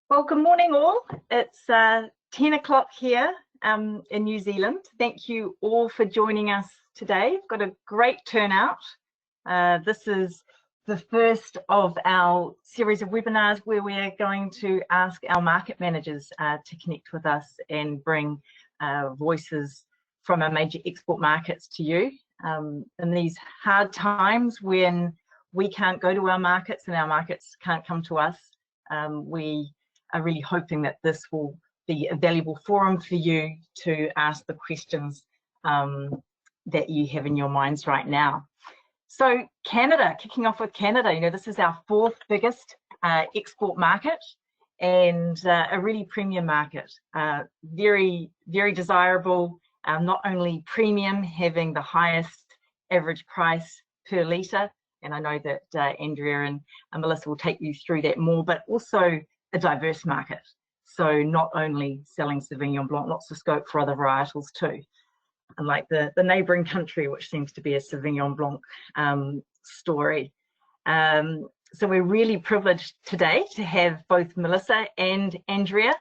Well, good morning all. It's 10 o'clock here in New Zealand. Thank you all for joining us today. We've got a great turnout. This is the first of our series of webinars where we're going to ask our market managers to connect with us and bring voices from our major export markets to you. In these hard times when we can't go to our markets and our markets can't come to us, we are really hoping that this will be a valuable forum for you to ask the questions that you have in your minds right now. So Canada, kicking off with Canada, this is our fourth biggest export market and a really premium market. Very, very desirable, not only premium, having the highest average price per litre, and I know that Andrea and Melissa will take you through that more, but also a diverse market. So not only selling Sauvignon Blanc, lots of scope for other varietals too. Unlike the neighbouring country, which seems to be a Sauvignon Blanc story. So we're really privileged today to have both Melissa and Andrea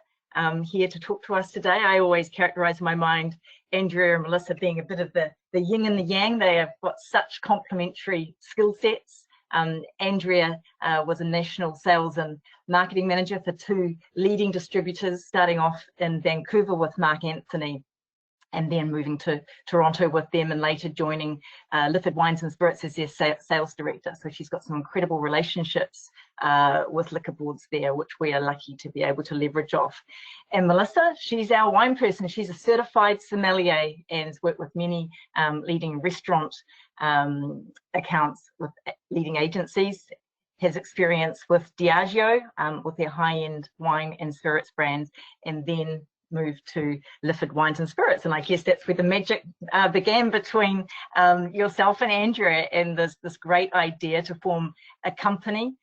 here to talk to us today. I always characterise in my mind Andrea and Melissa being a bit of the yin and the yang. They have got such complementary skill sets. Andrea was a national sales and marketing manager for two leading distributors, starting off in Vancouver with Mark Anthony and then moving to Toronto with them and later joining Lifford Wines and Spirits as their sales director. So she's got some incredible relationships with liquor boards there, which we are lucky to be able to leverage off. And Melissa, she's our wine person. She's a certified sommelier and has worked with many leading restaurant accounts with leading agencies, has experience with Diageo with their high-end wine and spirits brands, and then moved to Lifford Wines and Spirits. And I guess that's where the magic began between yourself and Andrea and this great idea to form a company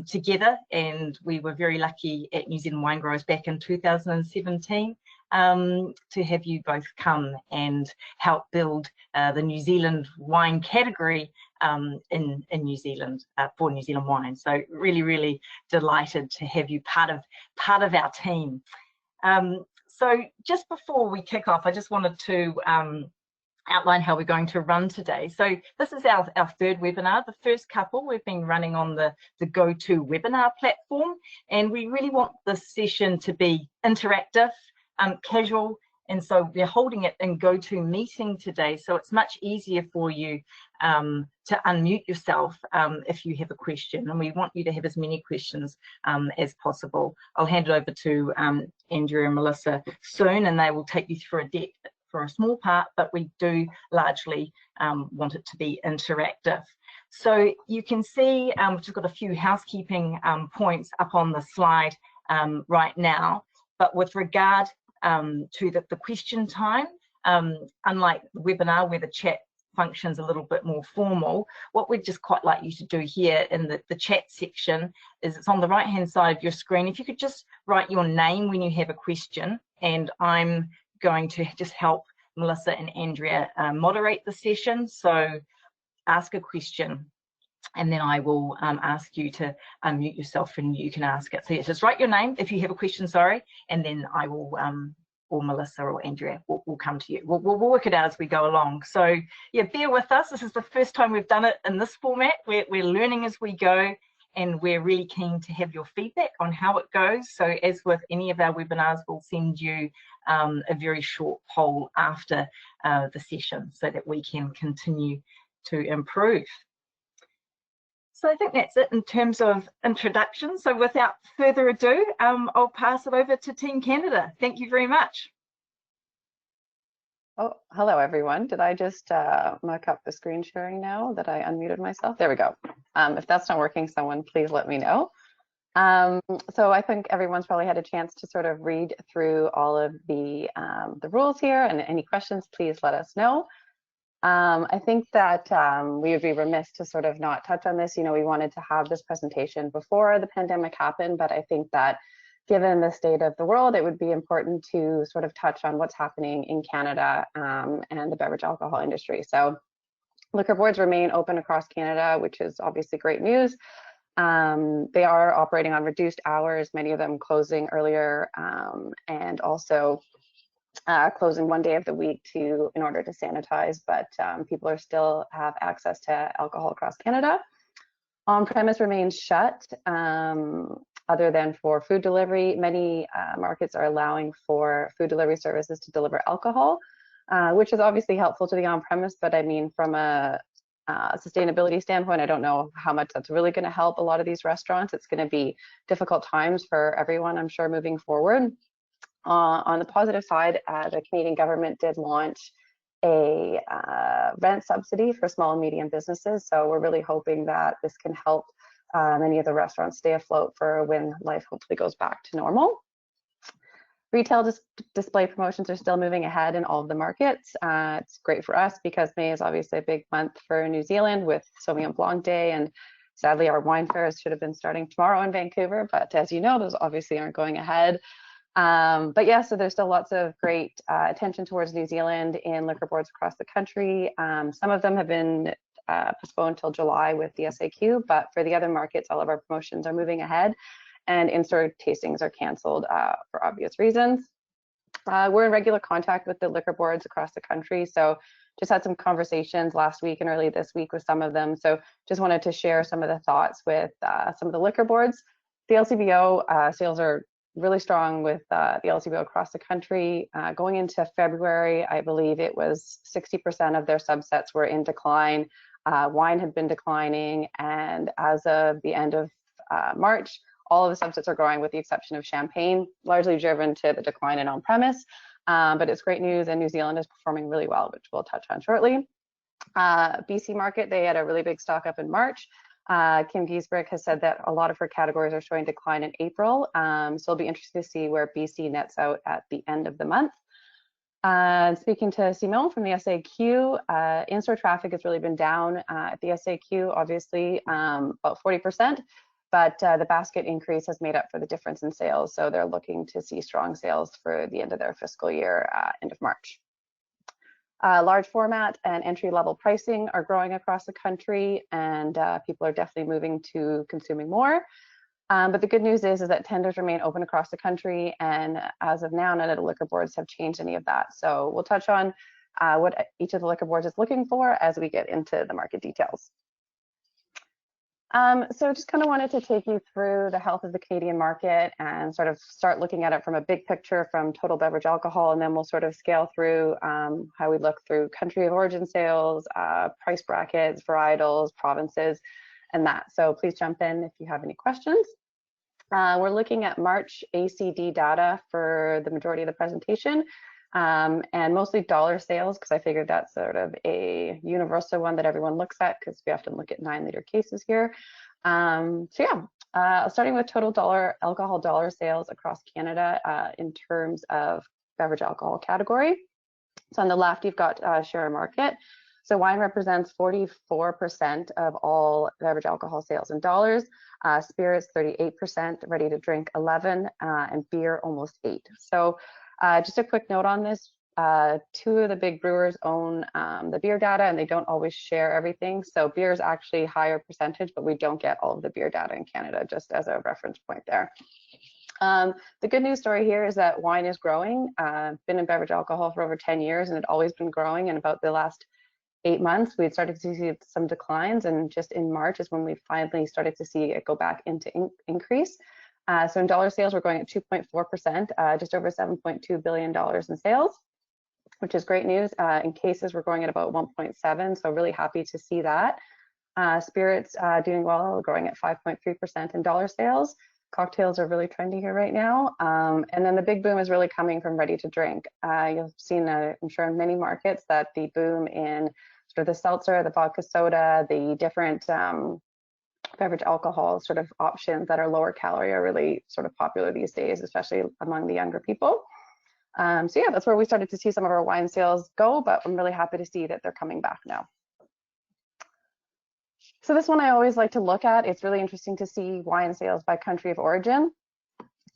together. And we were very lucky at New Zealand Wine Growers back in 2017 to have you both come and help build the New Zealand wine category in New Zealand for New Zealand wine. So really, really delighted to have you part of our team. So just before we kick off, I just wanted to outline how we're going to run today. So this is our third webinar. The first couple we've been running on the GoToWebinar platform, and we really want this session to be interactive, casual, and so we're holding it in GoToMeeting today, so it's much easier for you to unmute yourself if you have a question, and we want you to have as many questions as possible. I'll hand it over to Andrea and Melissa soon, and they will take you through a deck for a small part, but we do largely want it to be interactive. So you can see we've just got a few housekeeping points up on the slide right now, but with regard to the question time, unlike the webinar where the chat functions a little bit more formal, what we'd just quite like you to do here in the chat section is it's on the right hand side of your screen. If you could just write your name when you have a question, and I'm going to just help Melissa and Andrea moderate the session. So ask a question, and then I will ask you to unmute yourself and you can ask it. So yeah, just write your name if you have a question, sorry, and then I will, or Melissa or Andrea will come to you. We'll work it out as we go along. So yeah, bear with us. This is the first time we've done it in this format. We're learning as we go, and we're really keen to have your feedback on how it goes. So as with any of our webinars, we'll send you a very short poll after the session so that we can continue to improve. So I think that's it in terms of introduction. So without further ado, I'll pass it over to Team Canada. Thank you very much. Oh, hello everyone. Did I just muck up the screen sharing now that I unmuted myself? There we go. If that's not working, someone please let me know. So I think everyone's probably had a chance to sort of read through all of the rules here, and any questions, please let us know. I think that we would be remiss to sort of not touch on this. We wanted to have this presentation before the pandemic happened, but I think that given the state of the world, it would be important to sort of touch on what's happening in Canada and the beverage alcohol industry. So liquor boards remain open across Canada, which is obviously great news. They are operating on reduced hours, many of them closing earlier, and also closing one day of the week in order to sanitize, but people are still have access to alcohol across Canada. On-premise remains shut, other than for food delivery. Many markets are allowing for food delivery services to deliver alcohol, which is obviously helpful to the on-premise, but I mean, from a sustainability standpoint, I don't know how much that's really going to help a lot of these restaurants. It's going to be difficult times for everyone, I'm sure, moving forward. On the positive side, the Canadian government did launch a rent subsidy for small and medium businesses. So we're really hoping that this can help many of the restaurants stay afloat for when life hopefully goes back to normal. Retail display promotions are still moving ahead in all of the markets. It's great for us because May is obviously a big month for New Zealand with Sauvignon Blanc Day, and sadly our wine fairs should have been starting tomorrow in Vancouver, but as you know, those obviously aren't going ahead. But yeah, so there's still lots of great attention towards New Zealand in liquor boards across the country. Some of them have been postponed till July with the SAQ, but for the other markets, all of our promotions are moving ahead, and in-store tastings are canceled for obvious reasons. We're in regular contact with the liquor boards across the country, so just had some conversations last week and early this week with some of them. So just wanted to share some of the thoughts with some of the liquor boards. The LCBO sales are really strong with the LCBO across the country. Going into February, I believe it was 60% of their subsets were in decline. Wine had been declining, and as of the end of March, all of the subsets are growing with the exception of champagne, largely driven to the decline in on-premise. But it's great news, and New Zealand is performing really well, which we'll touch on shortly. BC market, they had a really big stock up in March. Kim Giesbrick has said that a lot of her categories are showing decline in April. So it'll be interesting to see where BC nets out at the end of the month. Speaking to Simone from the SAQ, in-store traffic has really been down at the SAQ, obviously about 40%, but the basket increase has made up for the difference in sales. So they're looking to see strong sales for the end of their fiscal year, end of March. Large format and entry-level pricing are growing across the country, and people are definitely moving to consuming more. But the good news is that tenders remain open across the country, and as of now, none of the liquor boards have changed any of that. So we'll touch on what each of the liquor boards is looking for as we get into the market details. So just kind of wanted to take you through the health of the Canadian market and sort of start looking at it from a big picture from total beverage alcohol, and then we'll sort of scale through how we look through country of origin sales, price brackets, varietals, provinces, and that. So please jump in if you have any questions. We're looking at March ACD data for the majority of the presentation, and mostly dollar sales, because I figured that's sort of a universal one that everyone looks at, because we often look at 9-liter cases here. So yeah, starting with total alcohol dollar sales across Canada in terms of beverage alcohol category. So on the left, you've got share of market. So wine represents 44% of all beverage alcohol sales in dollars, spirits 38%, ready to drink 11%, and beer almost 8%. So just a quick note on this, two of the big brewers own the beer data, and they don't always share everything. So beer is actually higher percentage, but we don't get all of the beer data in Canada, just as a reference point there. The good news story here is that wine is growing. Been in beverage alcohol for over 10 years, and it's always been growing. And about the last 8 months, we had started to see some declines, and just in March is when we finally started to see it go back into increase. So in dollar sales, we're going at 2.4%, just over $7.2 billion in sales, which is great news. In cases, we're going at about 1.7, so really happy to see that. Spirits doing well, growing at 5.3% in dollar sales. Cocktails are really trendy here right now. And then the big boom is really coming from ready to drink. You've seen, I'm sure, in many markets that the boom in sort of the seltzer, the vodka soda, the different beverage alcohol sort of options that are lower calorie are really sort of popular these days, especially among the younger people. So yeah, that's where we started to see some of our wine sales go, but I'm really happy to see that they're coming back now. So this one I always like to look at. It's really interesting to see wine sales by country of origin.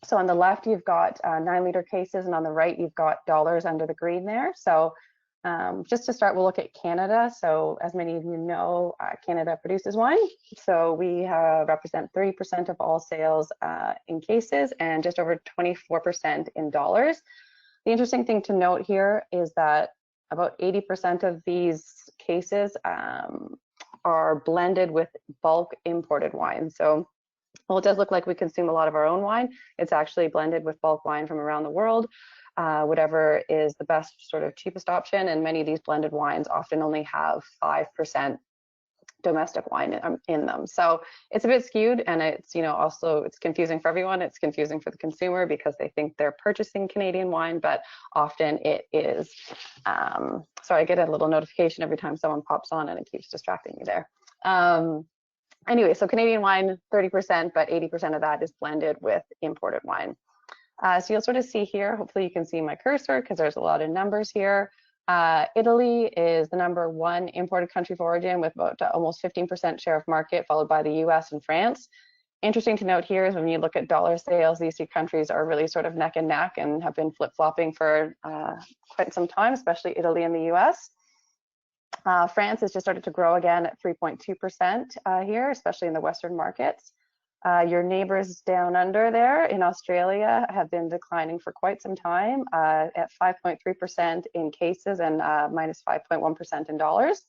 So on the left, you've got 9-liter cases, and on the right, you've got dollars under the green there. So Just to start, we'll look at Canada. So as many of you know, Canada produces wine. So we represent 30% of all sales in cases and just over 24% in dollars. The interesting thing to note here is that about 80% of these cases are blended with bulk imported wine. So while it does look like we consume a lot of our own wine, it's actually blended with bulk wine from around the world. Whatever is the best sort of cheapest option, and many of these blended wines often only have 5% domestic wine in them. So it's a bit skewed, and it's, you know, also it's confusing for everyone. It's confusing for the consumer because they think they're purchasing Canadian wine, but often it is. Sorry, I get a little notification every time someone pops on and it keeps distracting me there. Anyway, so Canadian wine, 30%, but 80% of that is blended with imported wine. So you'll sort of see here, hopefully you can see my cursor because there's a lot of numbers here. Italy is the #1 imported country of origin with about almost 15% share of market, followed by the US and France. Interesting to note here is when you look at dollar sales, these two countries are really sort of neck and neck and have been flip-flopping for quite some time, especially Italy and the US. France has just started to grow again at 3.2% here, especially in the Western markets. Your neighbors down under there in Australia have been declining for quite some time at 5.3% in cases and minus 5.1% in dollars.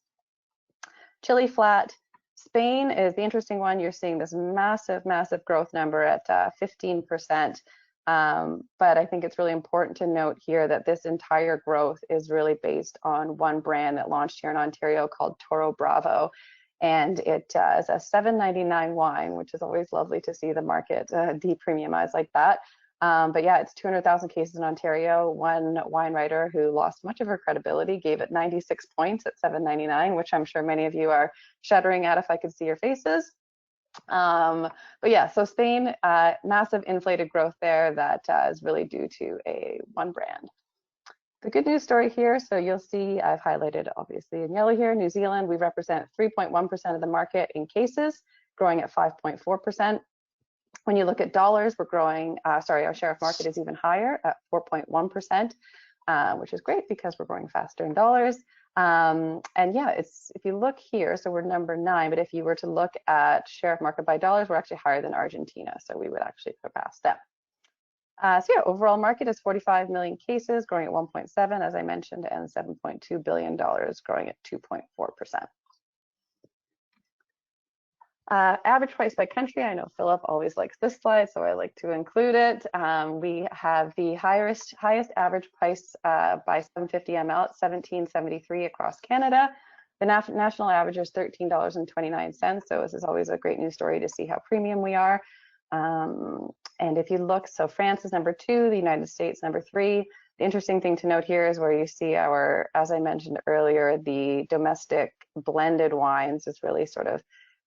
Chile flat. Spain is the interesting one. You're seeing this massive, massive growth number at 15%. But I think it's really important to note here that this entire growth is really based on one brand that launched here in Ontario called Toro Bravo. And it is a $7.99 wine, which is always lovely to see the market depremiumize like that. But yeah, it's 200,000 cases in Ontario. One wine writer who lost much of her credibility gave it 96 points at $7.99, which I'm sure many of you are shuddering at if I could see your faces. But yeah, so Spain, massive inflated growth there that is really due to one brand. The good news story here, so you'll see I've highlighted obviously in yellow here, New Zealand, we represent 3.1% of the market in cases, growing at 5.4%. When you look at dollars, we're growing, our share of market is even higher at 4.1%, which is great because we're growing faster in dollars. And yeah, if you look here, so we're #9, but if you were to look at share of market by dollars, we're actually higher than Argentina, so we would actually surpass them. So yeah, overall market is 45 million cases, growing at 1.7, as I mentioned, and $7.2 billion, growing at 2.4%. Average price by country. I know Philip always likes this slide, so I like to include it. We have the highest average price by 750 ml at $17.73 across Canada. The national average is $13.29, so this is always a great news story to see how premium we are. And if you look, so France is #2, the United States #3. The interesting thing to note here is where you see our, as I mentioned earlier, the domestic blended wines is really sort of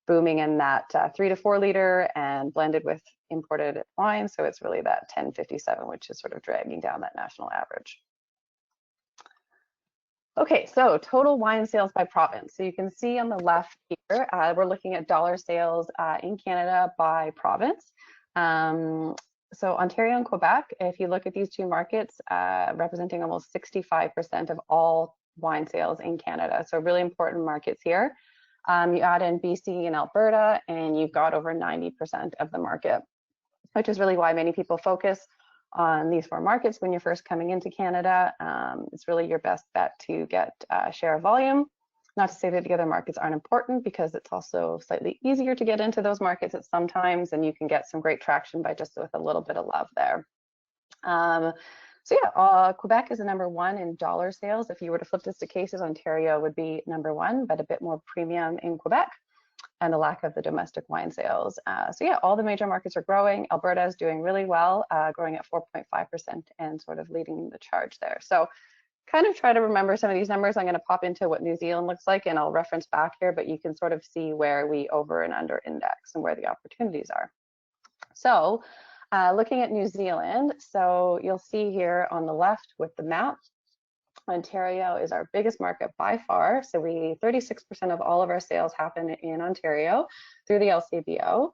booming in that 3 to 4 liter and blended with imported wine. So it's really that 1057, which is sort of dragging down that national average. Okay, so total wine sales by province. So you can see on the left here, we're looking at dollar sales in Canada by province. So Ontario and Quebec, if you look at these two markets, representing almost 65% of all wine sales in Canada. So really important markets here. You add in BC and Alberta, and you've got over 90% of the market, which is really why many people focus on these 4 markets when you're first coming into Canada. It's really your best bet to get share of volume. Not to say that the other markets aren't important, because it's also slightly easier to get into those markets at some times, and you can get some great traction by just with a little bit of love there. So yeah, Quebec is the #1 in dollar sales. If you were to flip this to cases, Ontario would be #1, but a bit more premium in Quebec, and the lack of the domestic wine sales. So yeah, all the major markets are growing. Alberta is doing really well, growing at 4.5% and sort of leading the charge there. So kind of try to remember some of these numbers. I'm going to pop into what New Zealand looks like, and I'll reference back here, but you can sort of see where we over and under index and where the opportunities are. So looking at New Zealand, so you'll see here on the left with the map, Ontario is our biggest market by far. So 36% of all of our sales happen in Ontario through the LCBO.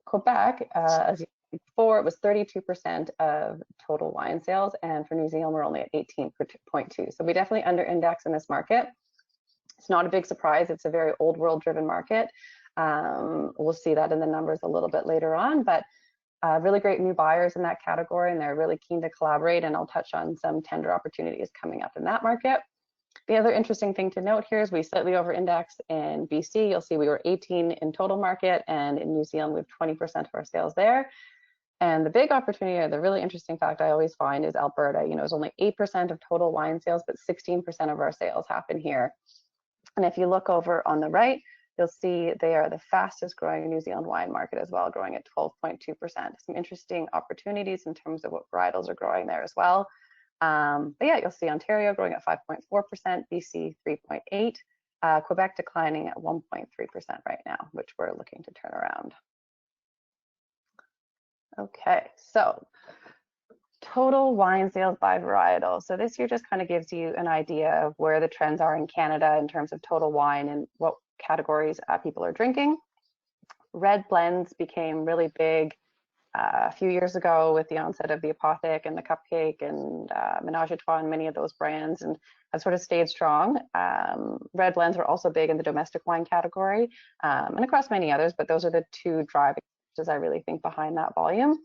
Quebec, as you before, it was 32% of total wine sales, and for New Zealand, we're only at 18.2. So we definitely under index in this market. It's not a big surprise. It's a very old world driven market. We'll see that in the numbers a little bit later on, but really great new buyers in that category, and they're really keen to collaborate, and I'll touch on some tender opportunities coming up in that market. The other interesting thing to note here is we slightly over index in BC. You'll see we were 18 in total market, and in New Zealand, we have 20% of our sales there. And the big opportunity, or the really interesting fact I always find, is Alberta. You know, it's only 8% of total wine sales, but 16% of our sales happen here. And if you look over on the right, you'll see they are the fastest growing New Zealand wine market as well, growing at 12.2%. Some interesting opportunities in terms of what varietals are growing there as well. But yeah, you'll see Ontario growing at 5.4%, BC 3.8%, Quebec declining at 1.3% right now, which we're looking to turn around. Okay, so total wine sales by varietal. So this here just kind of gives you an idea of where the trends are in Canada in terms of total wine and what categories people are drinking. Red blends became really big a few years ago with the onset of the Apothic and the Cupcake and Menage a Trois and many of those brands, and have sort of stayed strong. Red blends were also big in the domestic wine category and across many others, but those are the two driving forces I really think behind that volume.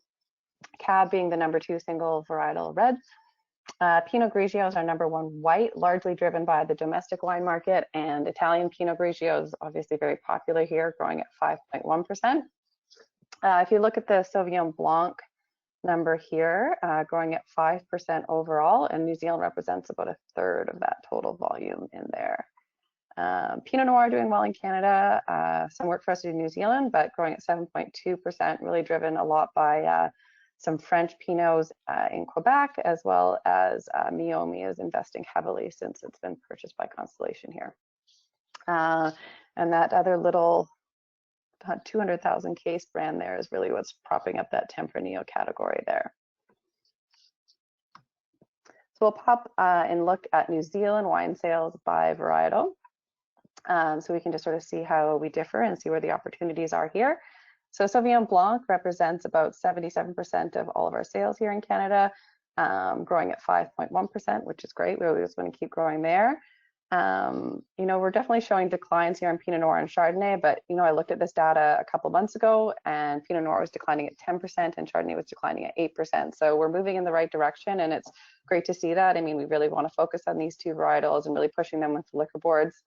Cab being the number 2 single varietal red. Pinot Grigio is our number 1 white, largely driven by the domestic wine market, and Italian Pinot Grigio is obviously very popular here, growing at 5.1%. If you look at the Sauvignon Blanc number here, growing at 5% overall, and New Zealand represents about 1/3 of that total volume in there. Pinot Noir doing well in Canada, some work for us in New Zealand, but growing at 7.2%, really driven a lot by some French Pinots in Quebec, as well as Meiomi is investing heavily since it's been purchased by Constellation here. And that other little 200,000 case brand there is really what's propping up that Tempranillo category there. So we'll pop and look at New Zealand wine sales by varietal. So we can just sort of see how we differ and see where the opportunities are here. So Sauvignon Blanc represents about 77% of all of our sales here in Canada, growing at 5.1%, which is great. We always want to keep growing there. You know, we're definitely showing declines here in Pinot Noir and Chardonnay, but you know, I looked at this data a couple months ago, and Pinot Noir was declining at 10% and Chardonnay was declining at 8%. So we're moving in the right direction, and it's great to see that. I mean, we really want to focus on these two varietals and really pushing them with the liquor boards.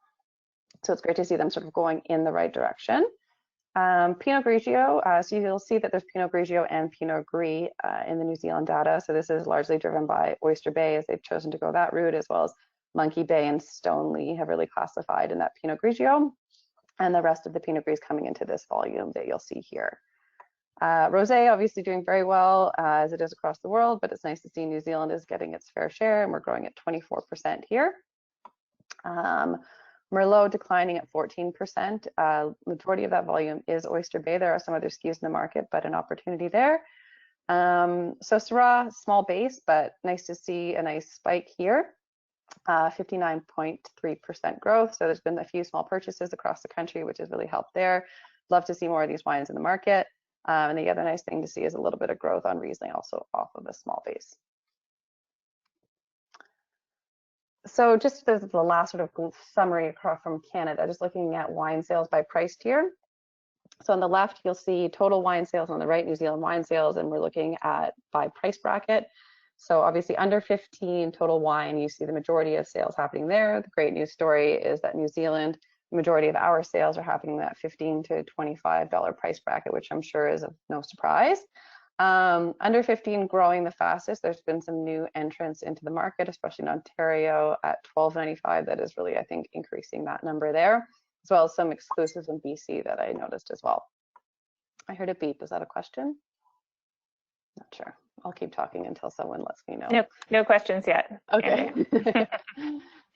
So it's great to see them sort of going in the right direction. Pinot Grigio, so you'll see that there's Pinot Grigio and Pinot Gris in the New Zealand data. So this is largely driven by Oyster Bay, as they've chosen to go that route, as well as Monkey Bay and Stoneleigh have really classified in that Pinot Grigio, and the rest of the Pinot Gris coming into this volume that you'll see here. Rosé obviously doing very well as it is across the world, but it's nice to see New Zealand is getting its fair share, and we're growing at 24% here. Merlot declining at 14%. Majority of that volume is Oyster Bay. There are some other SKUs in the market, but an opportunity there. So Syrah, small base, but nice to see a nice spike here. 59.3% growth. So there's been a few small purchases across the country, which has really helped there. Love to see more of these wines in the market. And the other nice thing to see is a little bit of growth on Riesling, also off of a small base. So just as the last sort of summary across from Canada, just looking at wine sales by price tier. So on the left, you'll see total wine sales, on the right, New Zealand wine sales, and we're looking at by price bracket. So obviously under 15 total wine, you see the majority of sales happening there. The great news story is that New Zealand, the majority of our sales are happening in that $15 to $25 price bracket, which I'm sure is of no surprise. Under 15 growing the fastest. There's been some new entrants into the market, especially in Ontario at $12.95. That is really, I think, increasing that number there, as well as some exclusives in BC that I noticed as well. I heard a beep. Is that a question? Not sure. I'll keep talking until someone lets me know. No questions yet. Okay.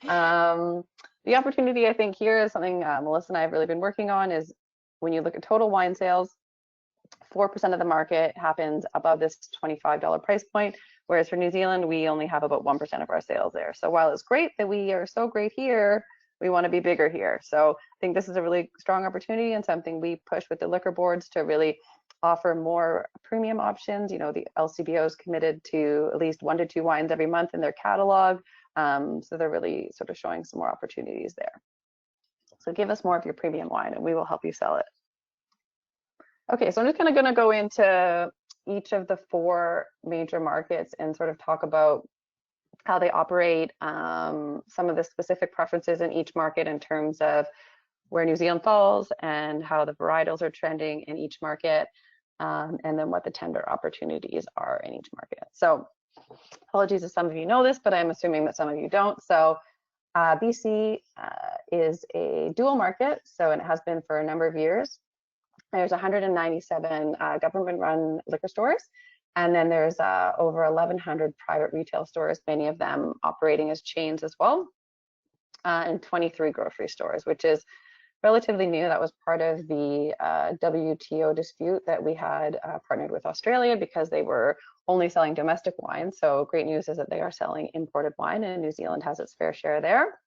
The opportunity I think here is something Melissa and I have really been working on, is when you look at total wine sales, 4% of the market happens above this $25 price point, whereas for New Zealand, we only have about 1% of our sales there. So while it's great that we are so great here, we want to be bigger here. So I think this is a really strong opportunity and something we push with the liquor boards to really offer more premium options. You know, the LCBO is committed to at least 1 to 2 wines every month in their catalog. So they're really sort of showing some more opportunities there. So give us more of your premium wine and we will help you sell it. Okay, so I'm just kind of going to go into each of the 4 major markets and sort of talk about how they operate, some of the specific preferences in each market in terms of where New Zealand falls and how the varietals are trending in each market, and then what the tender opportunities are in each market. So apologies if some of you know this, but I'm assuming that some of you don't. So BC is a dual market, so it has been for a number of years. There's 197 government-run liquor stores, and then there's over 1,100 private retail stores, many of them operating as chains as well, and 23 grocery stores, which is relatively new. That was part of the WTO dispute that we had partnered with Australia because they were only selling domestic wine. So great news is that they are selling imported wine, and New Zealand has its fair share there.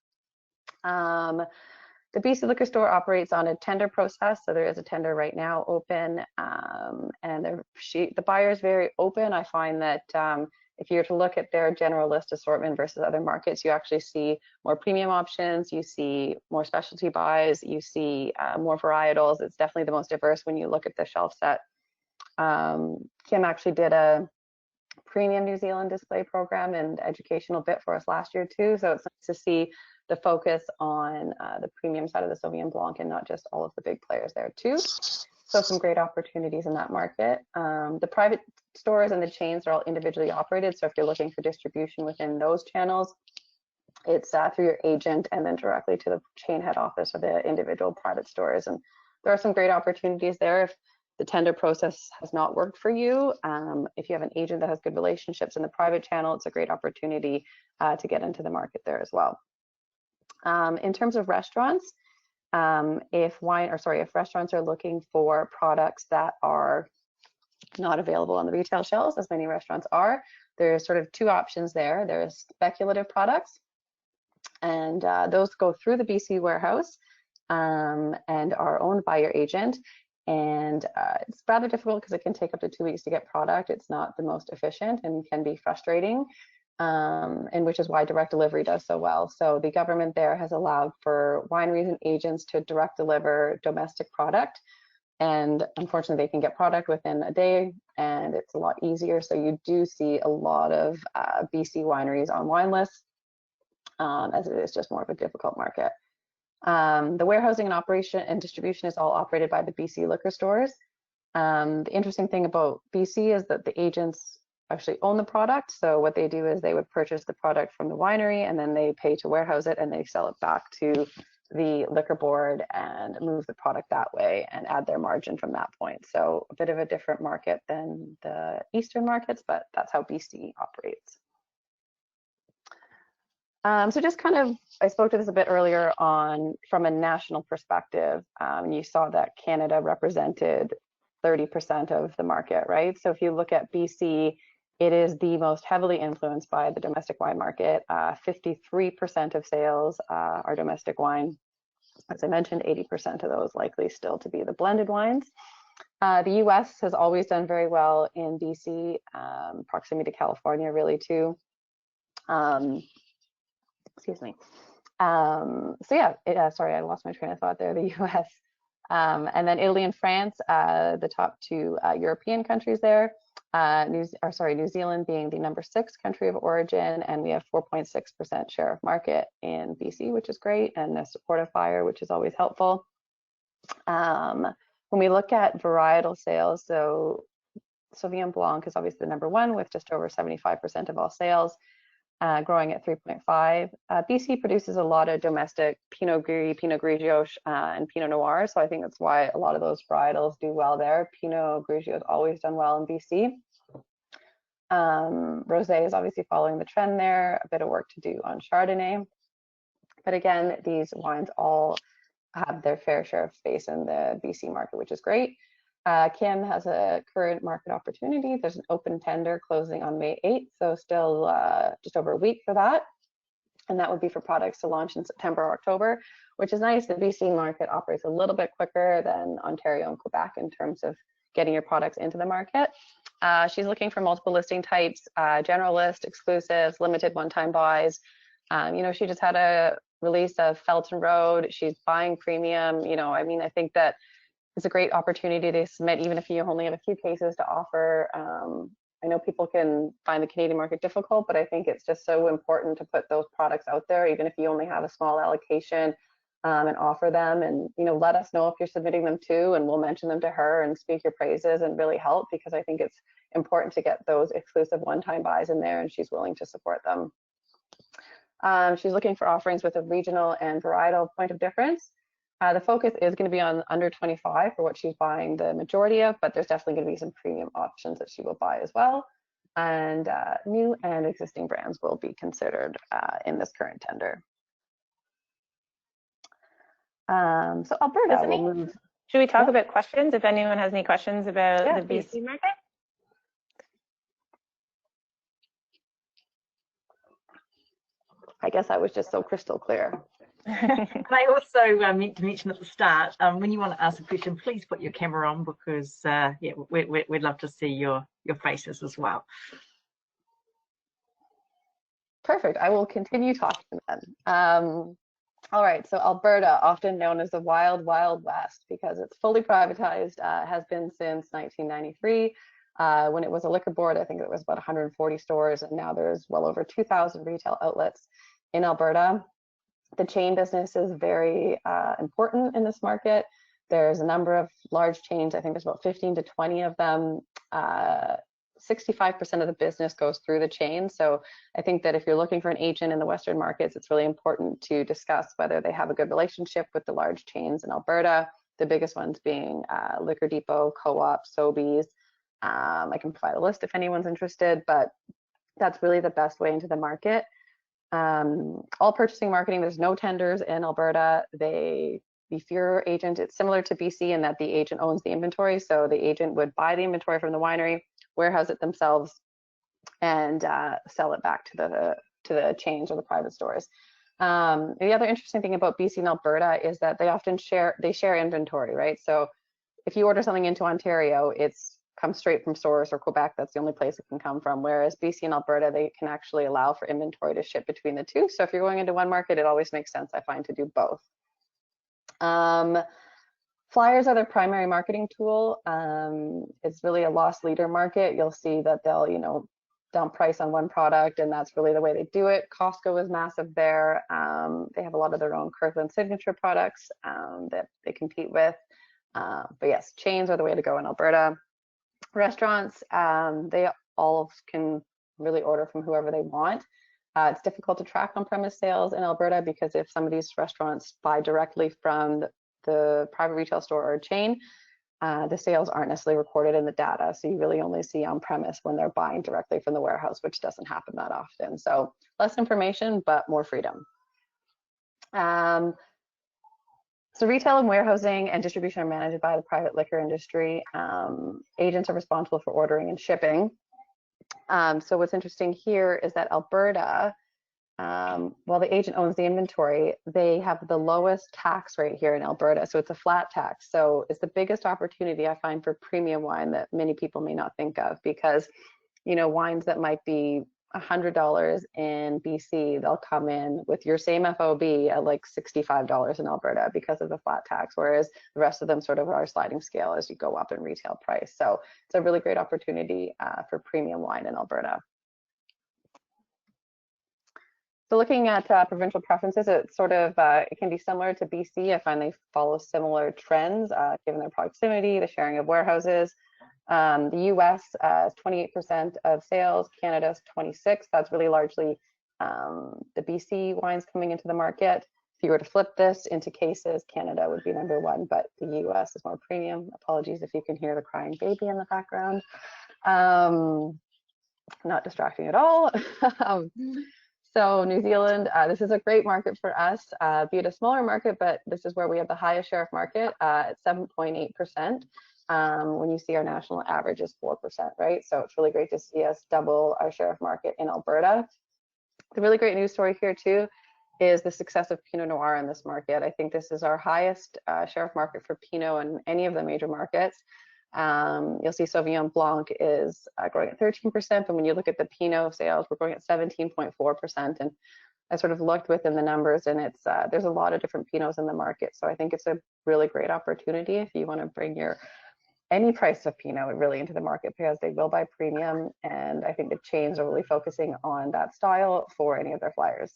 The BC liquor store operates on a tender process, so there is a tender right now open, and the buyer is very open. I find that if you were to look at their general list assortment versus other markets, you actually see more premium options, you see more specialty buys, you see more varietals. It's definitely the most diverse when you look at the shelf set. Kim actually did a premium New Zealand display program and educational bit for us last year too, so it's nice to see the focus on the premium side of the Sauvignon Blanc and not just all of the big players there too. So some great opportunities in that market. The private stores and the chains are all individually operated. So if you're looking for distribution within those channels, it's through your agent and then directly to the chain head office or the individual private stores. And there are some great opportunities there if the tender process has not worked for you. If you have an agent that has good relationships in the private channel, it's a great opportunity to get into the market there as well. In terms of restaurants, if restaurants are looking for products that are not available on the retail shelves, as many restaurants are, there's sort of 2 options there. There's speculative products, and those go through the BC warehouse and are owned by your agent. And it's rather difficult because it can take up to 2 weeks to get product. It's not the most efficient and can be frustrating. And which is why direct delivery does so well. So the government there has allowed for wineries and agents to direct deliver domestic product. And unfortunately, they can get product within a day and it's a lot easier. So you do see a lot of BC wineries on wine lists, as it is just more of a difficult market. The warehousing and operation and distribution is all operated by the BC liquor stores. The interesting thing about BC is that the agents actually own the product. So what they do is they would purchase the product from the winery and then they pay to warehouse it and they sell it back to the liquor board and move the product that way and add their margin from that point. So a bit of a different market than the Eastern markets, but that's how BC operates. So just kind of, I spoke to this a bit earlier on from a national perspective. You saw that Canada represented 30% of the market, right? So if you look at BC, it is the most heavily influenced by the domestic wine market. 53% of sales are domestic wine. As I mentioned, 80% of those likely still to be the blended wines. The US has always done very well in BC, proximity to California really too. Excuse me. So yeah, sorry, I lost my train of thought there, the US. And then Italy and France, the top 2 European countries there. New Zealand being the number 6 country of origin, and we have 4.6% share of market in BC, which is great, and a supportive buyer, which is always helpful. When we look at varietal sales, so Sauvignon Blanc is obviously the number 1 with just over 75% of all sales, growing at 3.5. BC produces a lot of domestic Pinot Grigio, and Pinot Noir, so I think that's why a lot of those varietals do well there. Pinot Grigio has always done well in BC. Rosé is obviously following the trend there, a bit of work to do on Chardonnay. But again, these wines all have their fair share of space in the BC market, which is great. Kim has a current market opportunity. There's an open tender closing on May 8th, so still just over a week for that. and that would be for products to launch in September or October, which is nice. The BC market operates a little bit quicker than Ontario and Quebec in terms of getting your products into the market. She's looking for multiple listing types, general list, exclusives, limited one-time buys. You know, she just had a release of Felton Road. She's buying premium. You know, I mean, I think that it's a great opportunity to submit, even if you only have a few cases to offer. I know people can find the Canadian market difficult, but I think it's just so important to put those products out there, even if you only have a small allocation, and offer them. And, you know, let us know if you're submitting them too, and we'll mention them to her and speak your praises and really help, because I think it's important to get those exclusive one-time buys in there, and she's willing to support them. She's looking for offerings with a regional and varietal point of difference. The focus is going to be on under 25 for what she's buying the majority of, but there's definitely going to be some premium options that she will buy as well. And new and existing brands will be considered in this current tender. So Alberta, we'll move. Should we talk about questions? If anyone has any questions about the BC market? I guess I was just so crystal clear. I also meant to mention at the start, when you want to ask a question, please put your camera on, because yeah, we'd love to see your faces as well. Perfect. I will continue talking then. All right, so Alberta, often known as the Wild Wild West, because it's fully privatized, has been since 1993. When it was a liquor board, I think it was about 140 stores, and now there's well over 2,000 retail outlets in Alberta. The chain business is very important in this market. There's a number of large chains. I think there's about 15 to 20 of them. 65% of the business goes through the chain. So I think that if you're looking for an agent in the Western markets, it's really important to discuss whether they have a good relationship with the large chains in Alberta. The biggest ones being Liquor Depot, Co-op, Sobeys. I can provide a list if anyone's interested, but that's really the best way into the market. All purchasing marketing, there's no tenders in Alberta. If you're agent, it's similar to BC in that the agent owns the inventory. So the agent would buy the inventory from the winery, warehouse it themselves, and sell it back to the chains or the private stores. The other interesting thing about BC and Alberta is that they often share inventory, right? So if you order something into Ontario, it's comes straight from source, or Quebec, that's the only place it can come from. Whereas BC and Alberta, they can actually allow for inventory to ship between the two. So if you're going into one market, it always makes sense, I find, to do both. Flyers are their primary marketing tool. It's really a loss leader market. You'll see that they'll, you know, dump price on one product, and that's really the way they do it. Costco is massive there. They have a lot of their own Kirkland signature products that they compete with. But yes, chains are the way to go in Alberta. Restaurants, they all can really order from whoever they want. It's difficult to track on-premise sales in Alberta, because if some of these restaurants buy directly from the private retail store or chain, the sales aren't necessarily recorded in the data. So you really only see on-premise when they're buying directly from the warehouse, which doesn't happen that often. So less information, but more freedom. So retail and warehousing and distribution are managed by the private liquor industry. Agents are responsible for ordering and shipping. So what's interesting here is that Alberta, while the agent owns the inventory, they have the lowest tax rate here in Alberta. So it's a flat tax. So it's the biggest opportunity I find for premium wine that many people may not think of, because, you know, wines that might be $100 in BC, they'll come in with your same FOB at like $65 in Alberta because of the flat tax, whereas the rest of them sort of are sliding scale as you go up in retail price. So it's a really great opportunity for premium wine in Alberta. So looking at provincial preferences, it's sort of, it can be similar to BC. I find they follow similar trends given their proximity, the sharing of warehouses. The US is 28% of sales, Canada's 26%. That's really largely the BC wines coming into the market. If you were to flip this into cases, Canada would be #1, but the US is more premium. Apologies if you can hear the crying baby in the background. Not distracting at all. So New Zealand, this is a great market for us, be it a smaller market, but this is where we have the highest share of market at 7.8%. When you see our national average is 4%, right? So it's really great to see us double our share of market in Alberta. The really great news story here too is the success of Pinot Noir in this market. I think this is our highest share of market for Pinot in any of the major markets. You'll see Sauvignon Blanc is growing at 13%, but when you look at the Pinot sales, we're growing at 17.4%. And I sort of looked within the numbers, and it's there's a lot of different Pinots in the market. So I think it's a really great opportunity if you want to bring any price of Pinot really into the market, because they will buy premium. And I think the chains are really focusing on that style for any of their flyers.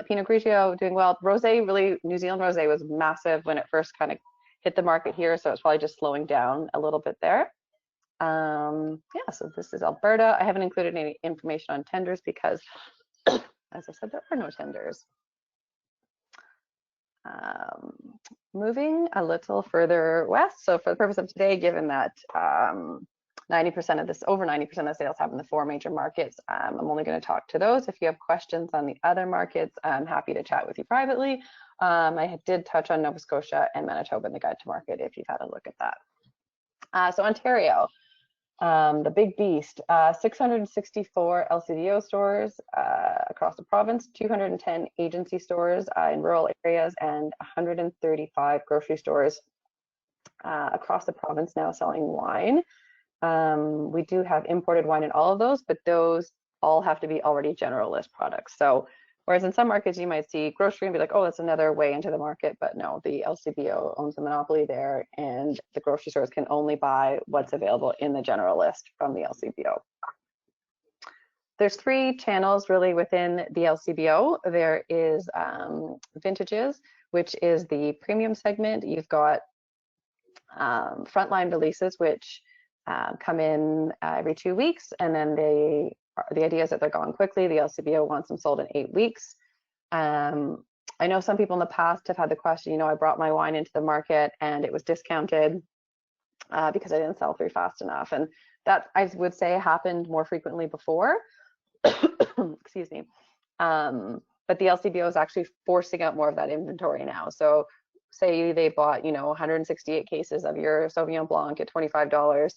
Pinot Grigio doing well. Rosé, really, New Zealand Rosé was massive when it first kind of hit the market here, so it's probably just slowing down a little bit there. Yeah, so this is Alberta. I haven't included any information on tenders because, as I said, there are no tenders. Moving a little further west. So for the purpose of today, given that 90% of this, over 90% of the sales happen in the 4 major markets, I'm only going to talk to those. If you have questions on the other markets, I'm happy to chat with you privately. I did touch on Nova Scotia and Manitoba in the guide to market if you've had a look at that. So Ontario, the big beast, 664 LCBO stores across the province, 210 agency stores in rural areas, and 135 grocery stores across the province now selling wine. We do have imported wine in all of those, but those all have to be already general list products. So whereas in some markets you might see grocery and be like, oh, that's another way into the market, but no, the LCBO owns the monopoly there, and the grocery stores can only buy what's available in the general list from the LCBO. There's 3 channels really within the LCBO. There is vintages, which is the premium segment. You've got frontline releases, which come in every 2 weeks, and then the idea is that they're gone quickly. The LCBO wants them sold in 8 weeks. I know some people in the past have had the question, you know, I brought my wine into the market and it was discounted because I didn't sell through fast enough. And that, I would say, happened more frequently before. Excuse me. But the LCBO is actually forcing out more of that inventory now. So say they bought, you know, 168 cases of your Sauvignon Blanc at $25,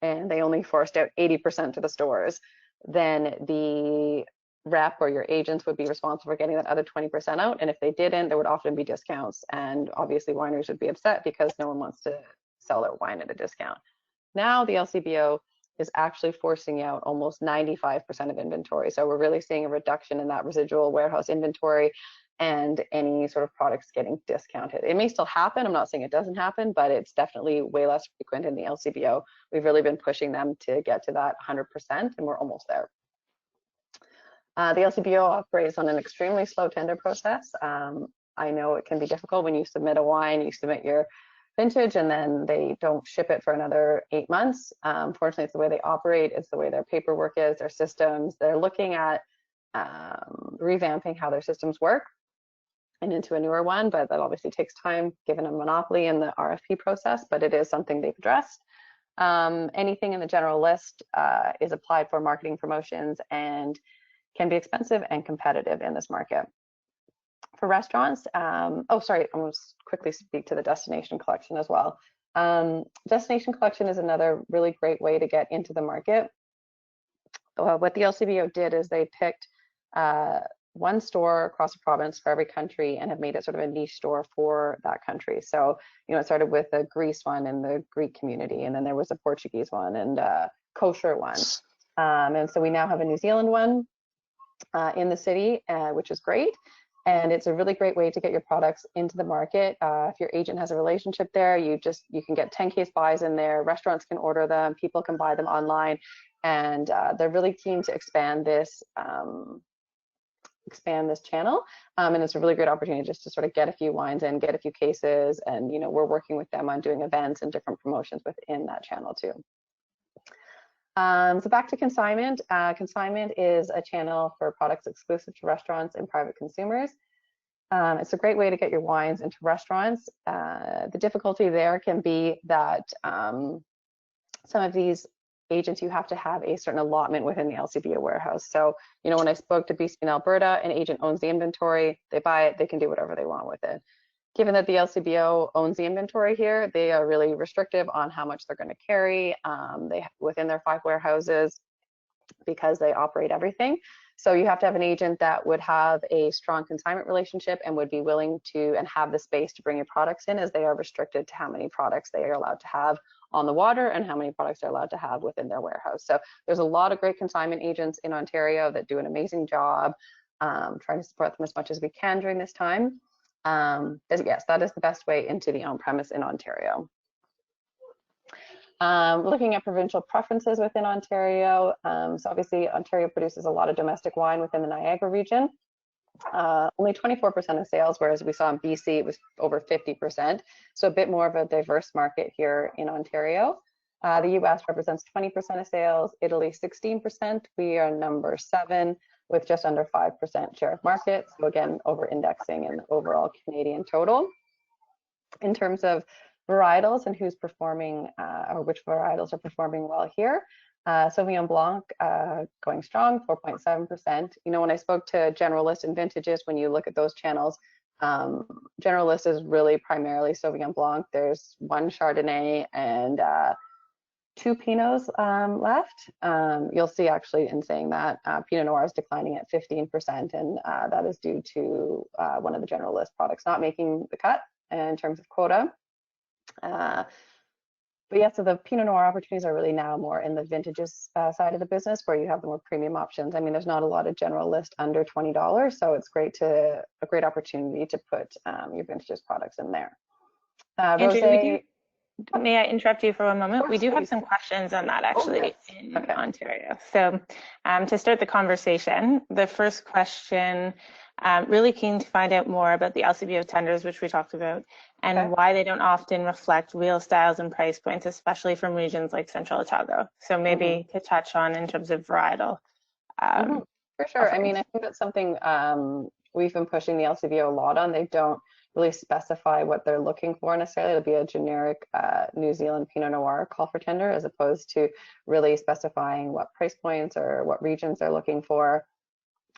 and they only forced out 80% to the stores, then the rep or your agents would be responsible for getting that other 20% out. And if they didn't, there would often be discounts. And obviously wineries would be upset because no one wants to sell their wine at a discount. Now the LCBO is actually forcing out almost 95% of inventory. So we're really seeing a reduction in that residual warehouse inventory and any sort of products getting discounted. It may still happen. I'm not saying it doesn't happen, but it's definitely way less frequent in the LCBO. We've really been pushing them to get to that 100%, and we're almost there. The LCBO operates on an extremely slow tender process. I know it can be difficult when you submit a wine, you submit your vintage, and then they don't ship it for another 8 months. Fortunately, it's the way they operate. It's the way their paperwork is, their systems. They're looking at revamping how their systems work and into a newer one, but that obviously takes time given a monopoly in the RFP process, but it is something they've addressed. Anything in the general list is applied for marketing promotions and can be expensive and competitive in this market. For restaurants, oh, sorry, I'm going to quickly speak to the destination collection as well. Destination collection is another really great way to get into the market. What the LCBO did is they picked one store across the province for every country and have made it sort of a niche store for that country. So, you know, it started with a Greece one in the Greek community, and then there was a Portuguese one and a kosher one. And so we now have a New Zealand one in the city, which is great. And it's a really great way to get your products into the market. If your agent has a relationship there, you can get 10 case buys in there. Restaurants can order them, people can buy them online, and they're really keen to expand this channel. And it's a really great opportunity just to sort of get a few wines in, get a few cases, and you know, we're working with them on doing events and different promotions within that channel too. So back to consignment. Consignment is a channel for products exclusive to restaurants and private consumers. It's a great way to get your wines into restaurants. The difficulty there can be that some of these agents, you have to have a certain allotment within the LCBO warehouse. So, you know, when I spoke to BC in Alberta, an agent owns the inventory, they buy it, they can do whatever they want with it. Given that the LCBO owns the inventory here, they are really restrictive on how much they're going to carry within their 5 warehouses because they operate everything. So you have to have an agent that would have a strong consignment relationship and would be willing to and have the space to bring your products in, as they are restricted to how many products they are allowed to have on the water and how many products they're allowed to have within their warehouse. So there's a lot of great consignment agents in Ontario that do an amazing job, trying to support them as much as we can during this time. Yes, that is the best way into the on-premise in Ontario. Looking at provincial preferences within Ontario. So obviously Ontario produces a lot of domestic wine within the Niagara region. Only 24% of sales, whereas we saw in BC it was over 50%. So a bit more of a diverse market here in Ontario. The US represents 20% of sales, Italy 16%. We are number 7 with just under 5% share of market. So again, over indexing in the overall Canadian total. In terms of varietals and who's performing or which varietals are performing well here. Sauvignon Blanc going strong, 4.7%. You know, when I spoke to generalist and vintages, when you look at those channels, generalist is really primarily Sauvignon Blanc. There's 1 Chardonnay and 2 Pinots left. You'll see actually in saying that Pinot Noir is declining at 15%, and that is due to one of the generalist products not making the cut in terms of quota. But yeah, so the Pinot Noir opportunities are really now more in the vintages side of the business, where you have the more premium options. I mean, there's not a lot of general list under $20, so it's a great opportunity to put your vintages products in there. Andrew, may I interrupt you for one moment? Course, we do please. have some questions on that actually in Okay. Ontario. So to start the conversation, the first question, really keen to find out more about the LCBO tenders, which we talked about, and why they don't often reflect real styles and price points, especially from regions like Central Otago. So maybe to touch on in terms of varietal. For sure. offerings. I mean, I think that's something we've been pushing the LCBO a lot on. They don't really specify what they're looking for necessarily. It'll be a generic New Zealand Pinot Noir call for tender, as opposed to really specifying what price points or what regions they're looking for.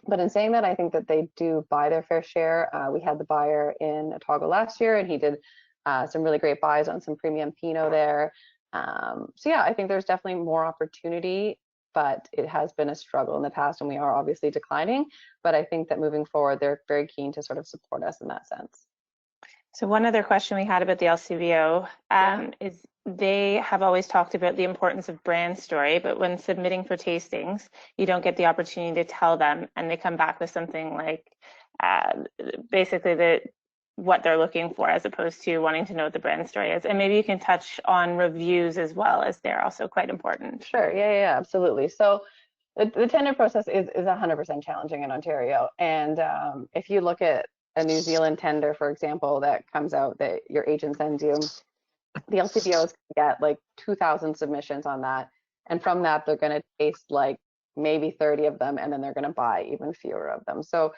But in saying that, I think that they do buy their fair share. We had the buyer in Otago last year, and he did some really great buys on some premium Pinot there. So yeah, I think there's definitely more opportunity, but it has been a struggle in the past, and we are obviously declining. But I think that moving forward, they're very keen to sort of support us in that sense. So one other question we had about the LCBO is they have always talked about the importance of brand story, but when submitting for tastings, you don't get the opportunity to tell them, and they come back with something like basically what they're looking for, as opposed to wanting to know what the brand story is. And maybe you can touch on reviews as well, as they're also quite important. Sure, yeah, absolutely. So the tender process is 100% challenging in Ontario. And if you look at a New Zealand tender, for example, that comes out that your agent sends you, the LCBO is going to get like 2,000 submissions on that. And from that, they're going to taste like maybe 30 of them, and then they're going to buy even fewer of them. So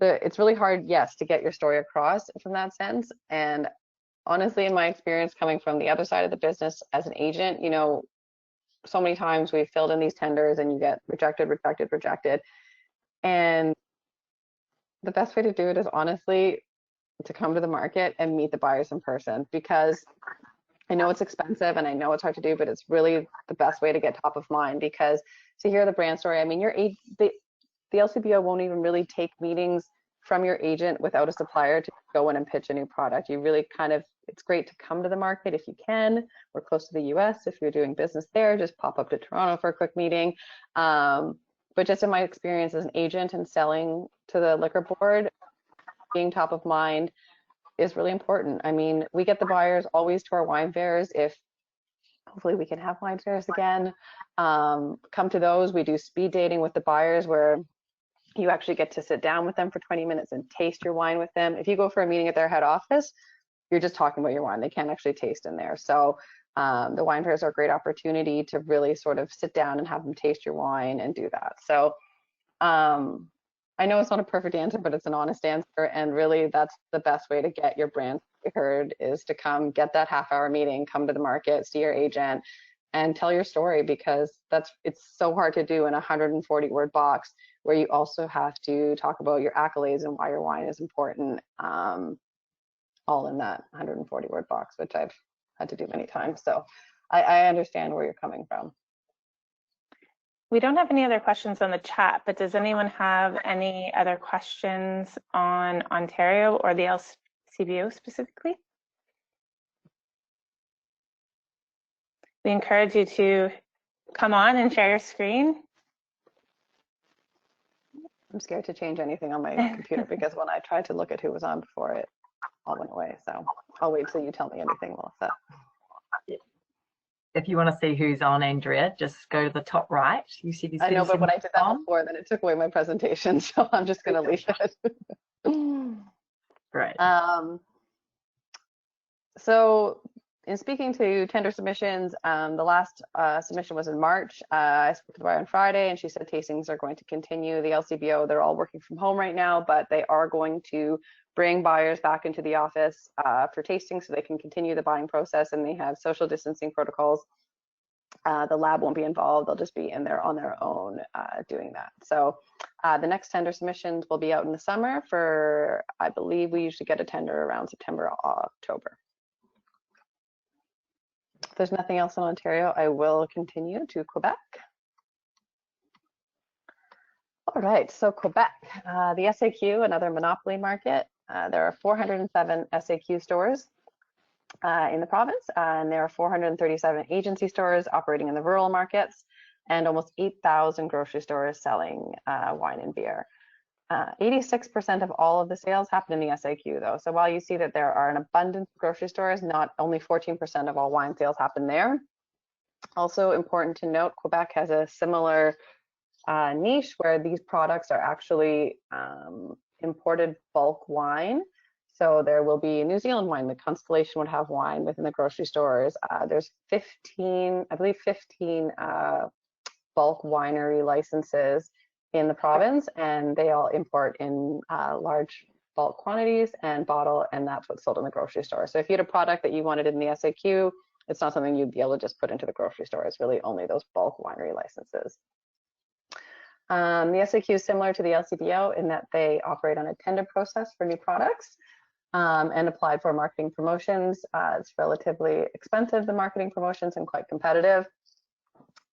it's really hard, yes, to get your story across from that sense. And honestly, in my experience coming from the other side of the business as an agent, you know, so many times we've filled in these tenders and you get rejected. And the best way to do it is honestly to come to the market and meet the buyers in person, because I know it's expensive and I know it's hard to do, but it's really the best way to get top of mind. Because to hear the brand story, I mean, the LCBO won't even really take meetings from your agent without a supplier to go in and pitch a new product. You really it's great to come to the market if you can. We're close to the US. If you're doing business there, just pop up to Toronto for a quick meeting. But just in my experience as an agent and selling to the liquor board, being top of mind is really important. I mean, we get the buyers always to our wine fairs. If hopefully we can have wine fairs again, come to those. We do speed dating with the buyers, where you actually get to sit down with them for 20 minutes and taste your wine with them. If you go for a meeting at their head office, you're just talking about your wine. They can't actually taste in there. So the wine fairs are a great opportunity to really sort of sit down and have them taste your wine and do that. So I know it's not a perfect answer, but it's an honest answer. And really, that's the best way to get your brand heard, is to come get that half-hour meeting, come to the market, see your agent, and tell your story, because it's so hard to do in a 140-word box, where you also have to talk about your accolades and why your wine is important, all in that 140-word box, which I've had to do many times. So I understand where you're coming from. We don't have any other questions on the chat, but does anyone have any other questions on Ontario or the LCBO specifically? We encourage you to come on and share your screen. I'm scared to change anything on my computer because when I tried to look at who was on before, it all went away. So I'll wait till you tell me anything, Melissa. If you want to see who's on, Andrea, just go to the top right. You see these. I know, but when I did that before, then it took away my presentation. So I'm just going to leave it. Great. So in speaking to tender submissions, the last submission was in March. I spoke to the buyer on Friday, and she said tastings are going to continue. The LCBO, they're all working from home right now, but they are going to bring buyers back into the office for tasting so they can continue the buying process, and they have social distancing protocols. The lab won't be involved. They'll just be in there on their own doing that. So the next tender submissions will be out in the summer for, I believe we usually get a tender around September, October. If there's nothing else in Ontario, I will continue to Quebec. All right, so Quebec, the SAQ, another monopoly market. There are 407 SAQ stores in the province, and there are 437 agency stores operating in the rural markets, and almost 8,000 grocery stores selling wine and beer. 86% of all of the sales happen in the SAQ though. So while you see that there are an abundance of grocery stores, not only 14% of all wine sales happen there. Also important to note, Quebec has a similar niche where these products are actually imported bulk wine. So there will be New Zealand wine. The Constellation would have wine within the grocery stores. There's 15, I believe 15 bulk winery licenses in the province, and they all import in large bulk quantities and bottle, and that's what's sold in the grocery store. So if you had a product that you wanted in the SAQ, it's not something you'd be able to just put into the grocery store. It's really only those bulk winery licenses. The SAQ is similar to the LCBO in that they operate on a tender process for new products and apply for marketing promotions. It's relatively expensive, the marketing promotions, and quite competitive.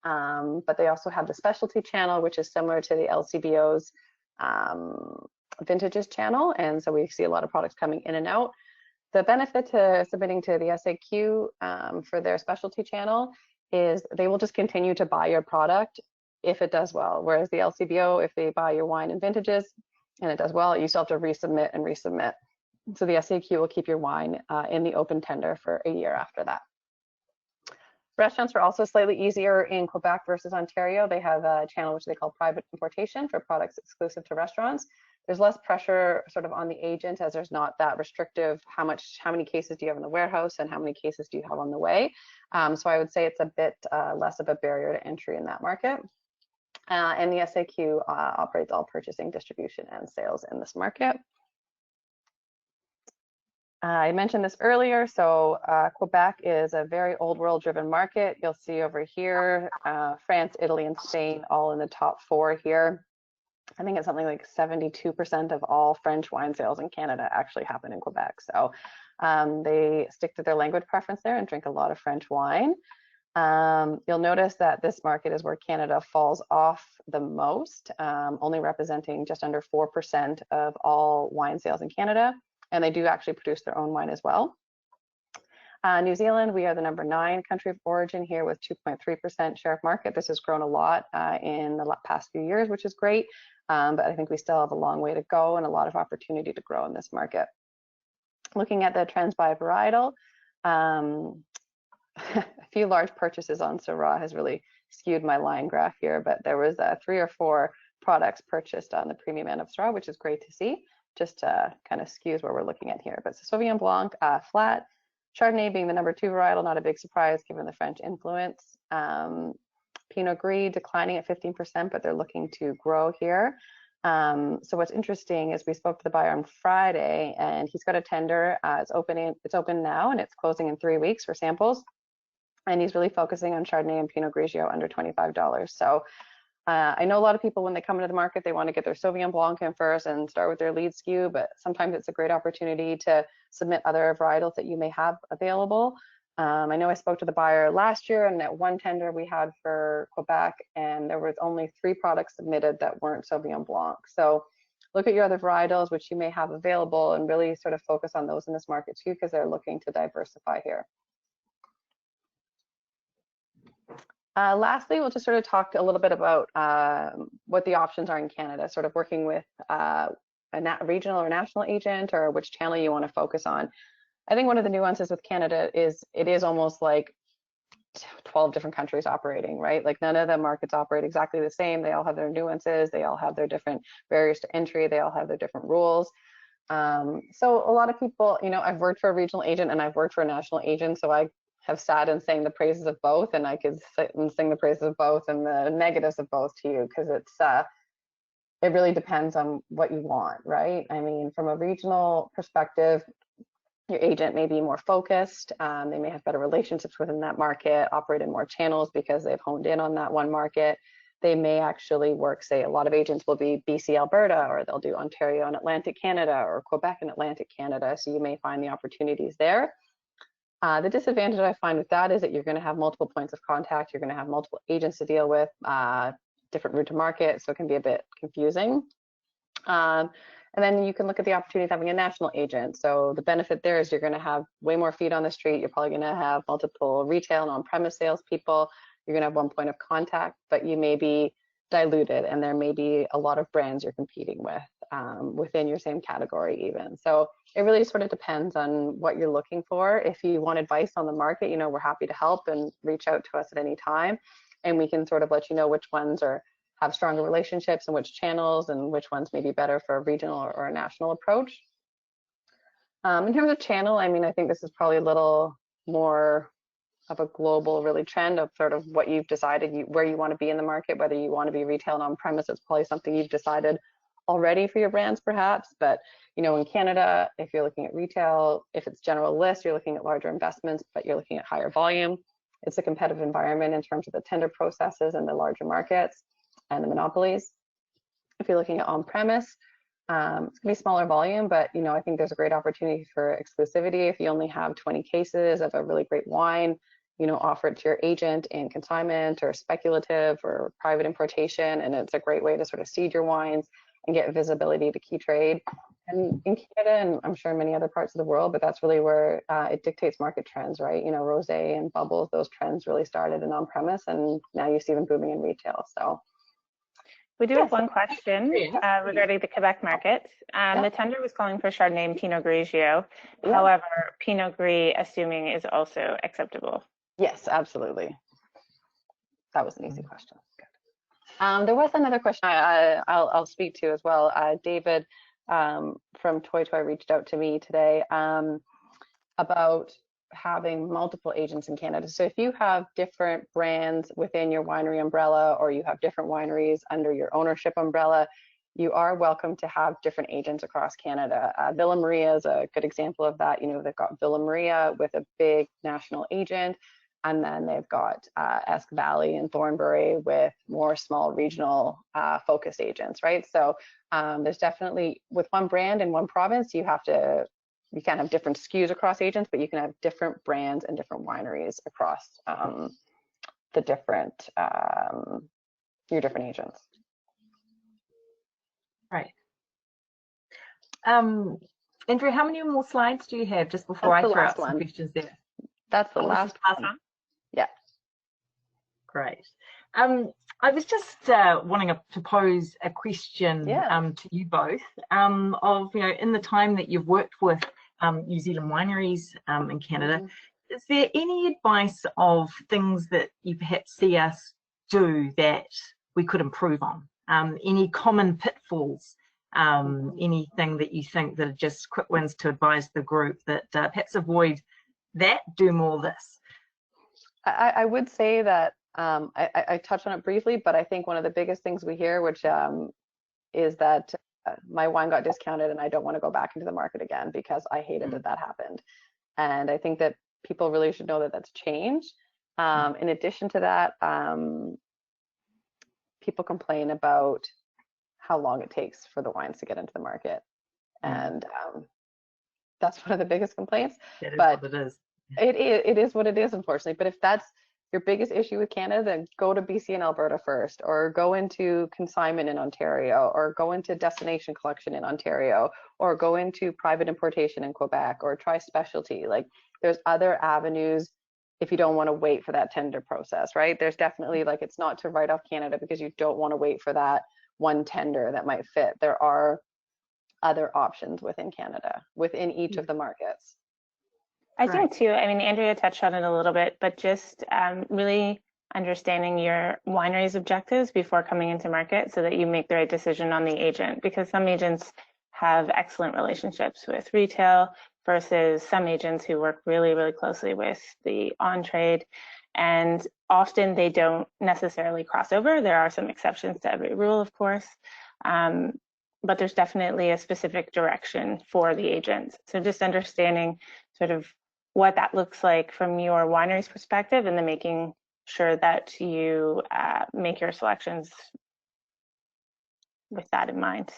But they also have the specialty channel, which is similar to the LCBO's vintages channel. And so we see a lot of products coming in and out. The benefit to submitting to the SAQ for their specialty channel is they will just continue to buy your product if it does well. Whereas the LCBO, if they buy your wine and vintages and it does well, you still have to resubmit and resubmit. So the SAQ will keep your wine in the open tender for a year after that. Restaurants are also slightly easier in Quebec versus Ontario. They have a channel which they call private importation for products exclusive to restaurants. There's less pressure sort of on the agent as there's not that restrictive how many cases do you have in the warehouse and how many cases do you have on the way. So I would say it's a bit less of a barrier to entry in that market. And the SAQ operates all purchasing, distribution, and sales in this market. I mentioned this earlier, so Quebec is a very old world driven market. You'll see over here, France, Italy, and Spain all in the top 4 here. I think it's something like 72% of all French wine sales in Canada actually happen in Quebec. So they stick to their language preference there and drink a lot of French wine. You'll notice that this market is where Canada falls off the most, only representing just under 4% of all wine sales in Canada. And they do actually produce their own wine as well. New Zealand, we are the number 9 country of origin here with 2.3% share of market. This has grown a lot in the past few years, which is great. But I think we still have a long way to go and a lot of opportunity to grow in this market. Looking at the trends by varietal, a few large purchases on Syrah has really skewed my line graph here, but there was 3 or 4 products purchased on the premium end of Syrah, which is great to see. Just kind of skews where we're looking at here. But Sauvignon Blanc, flat. Chardonnay being the number 2 varietal, not a big surprise given the French influence. Pinot Grigio declining at 15%, but they're looking to grow here. So what's interesting is we spoke to the buyer on Friday, and he's got a tender. It's open now, and it's closing in 3 weeks for samples. And he's really focusing on Chardonnay and Pinot Grigio under $25. So I know a lot of people, when they come into the market, they want to get their Sauvignon Blanc in first and start with their lead SKU, but sometimes it's a great opportunity to submit other varietals that you may have available. I know I spoke to the buyer last year, and at one tender we had for Quebec, and there was only 3 products submitted that weren't Sauvignon Blanc. So look at your other varietals, which you may have available, and really sort of focus on those in this market too, because they're looking to diversify here. Lastly, we'll just sort of talk a little bit about what the options are in Canada, sort of working with a regional or national agent, or which channel you want to focus on. I think one of the nuances with Canada is it is almost like 12 different countries operating, right? Like none of the markets operate exactly the same. They all have their nuances. They all have their different barriers to entry. They all have their different rules. So a lot of people, you know, I've worked for a regional agent and I've worked for a national agent. So I have sat and sang the praises of both, and I could sit and sing the praises of both and the negatives of both to you, because it really depends on what you want, right? I mean, from a regional perspective, your agent may be more focused. They may have better relationships within that market, operate in more channels because they've honed in on that one market. They may actually work, say, a lot of agents will be BC, Alberta, or they'll do Ontario and Atlantic Canada, or Quebec and Atlantic Canada. So you may find the opportunities there. The disadvantage I find with that is that you're going to have multiple points of contact. You're going to have multiple agents to deal with, different route to market. So it can be a bit confusing. And then you can look at the opportunity of having a national agent. So the benefit there is you're going to have way more feet on the street. You're probably going to have multiple retail and on-premise salespeople. You're going to have one point of contact, but you may be diluted, and there may be a lot of brands you're competing with within your same category even. So it really sort of depends on what you're looking for. If you want advice on the market, you know, we're happy to help, and reach out to us at any time, and we can sort of let you know which ones have stronger relationships and which channels, and which ones may be better for a regional or a national approach. In terms of channel, I mean, I think this is probably a little more of a global really trend of sort of what you've decided where you want to be in the market, whether you want to be retail and on-premise. It's probably something you've decided already for your brands perhaps, but you know, in Canada, if you're looking at retail, if it's general list, you're looking at larger investments, but you're looking at higher volume. It's a competitive environment in terms of the tender processes and the larger markets and the monopolies. If you're looking at on-premise, it's gonna be smaller volume, but you know, I think there's a great opportunity for exclusivity. If you only have 20 cases of a really great wine, you know, offer it to your agent in consignment or speculative or private importation, and it's a great way to sort of seed your wines and get visibility to key trade. And in Canada, and I'm sure in many other parts of the world, but that's really where it dictates market trends, right? You know, rosé and bubbles, those trends really started in on-premise, and now you see them booming in retail. So we do have one question regarding the Quebec market. The tender was calling for Chardonnay and Pinot Grigio. However, Pinot Gris, assuming, is also acceptable. Yes, absolutely. That was an easy question. Good. There was another question I'll speak to as well. David from Toy Toy reached out to me today about having multiple agents in Canada. So if you have different brands within your winery umbrella, or you have different wineries under your ownership umbrella, you are welcome to have different agents across Canada. Villa Maria is a good example of that. You know, they've got Villa Maria with a big national agent, and then they've got Esk Valley and Thornbury with more small regional focused agents, right? So there's definitely, with one brand in one province, you can't have different SKUs across agents, but you can have different brands and different wineries across the different, your different agents. Right. Andrew, how many more slides do you have just before I throw out some questions there? That's the last one. Yeah. Great. I was just wanting to pose a question to you both of, you know, in the time that you've worked with New Zealand wineries in Canada, is there any advice of things that you perhaps see us do that we could improve on? Any common pitfalls, anything that you think that are just quick wins to advise the group that perhaps avoid that, do more of this? I would say that I touched on it briefly, but I think one of the biggest things we hear, which is that my wine got discounted and I don't want to go back into the market again because I hated that happened. And I think that people really should know that that's changed. In addition to that, people complain about how long it takes for the wines to get into the market. And that's one of the biggest complaints. That is what it is. it is what it is, unfortunately. But if that's your biggest issue with Canada, then go to BC and Alberta first, or go into consignment in Ontario, or go into destination collection in Ontario, or go into private importation in Quebec, or try specialty. Like, there's other avenues if you don't want to wait for that tender process, right? There's definitely, like, it's not to write off Canada because you don't want to wait for that one tender that might fit. There are other options within Canada, within each of the markets. I think too, I mean, Andrea touched on it a little bit, but just really understanding your winery's objectives before coming into market so that you make the right decision on the agent, because some agents have excellent relationships with retail versus some agents who work really, really closely with the on-trade, and often they don't necessarily cross over. There are some exceptions to every rule, of course, but there's definitely a specific direction for the agent. So just understanding sort of what that looks like from your winery's perspective, and then making sure that you make your selections with that in mind.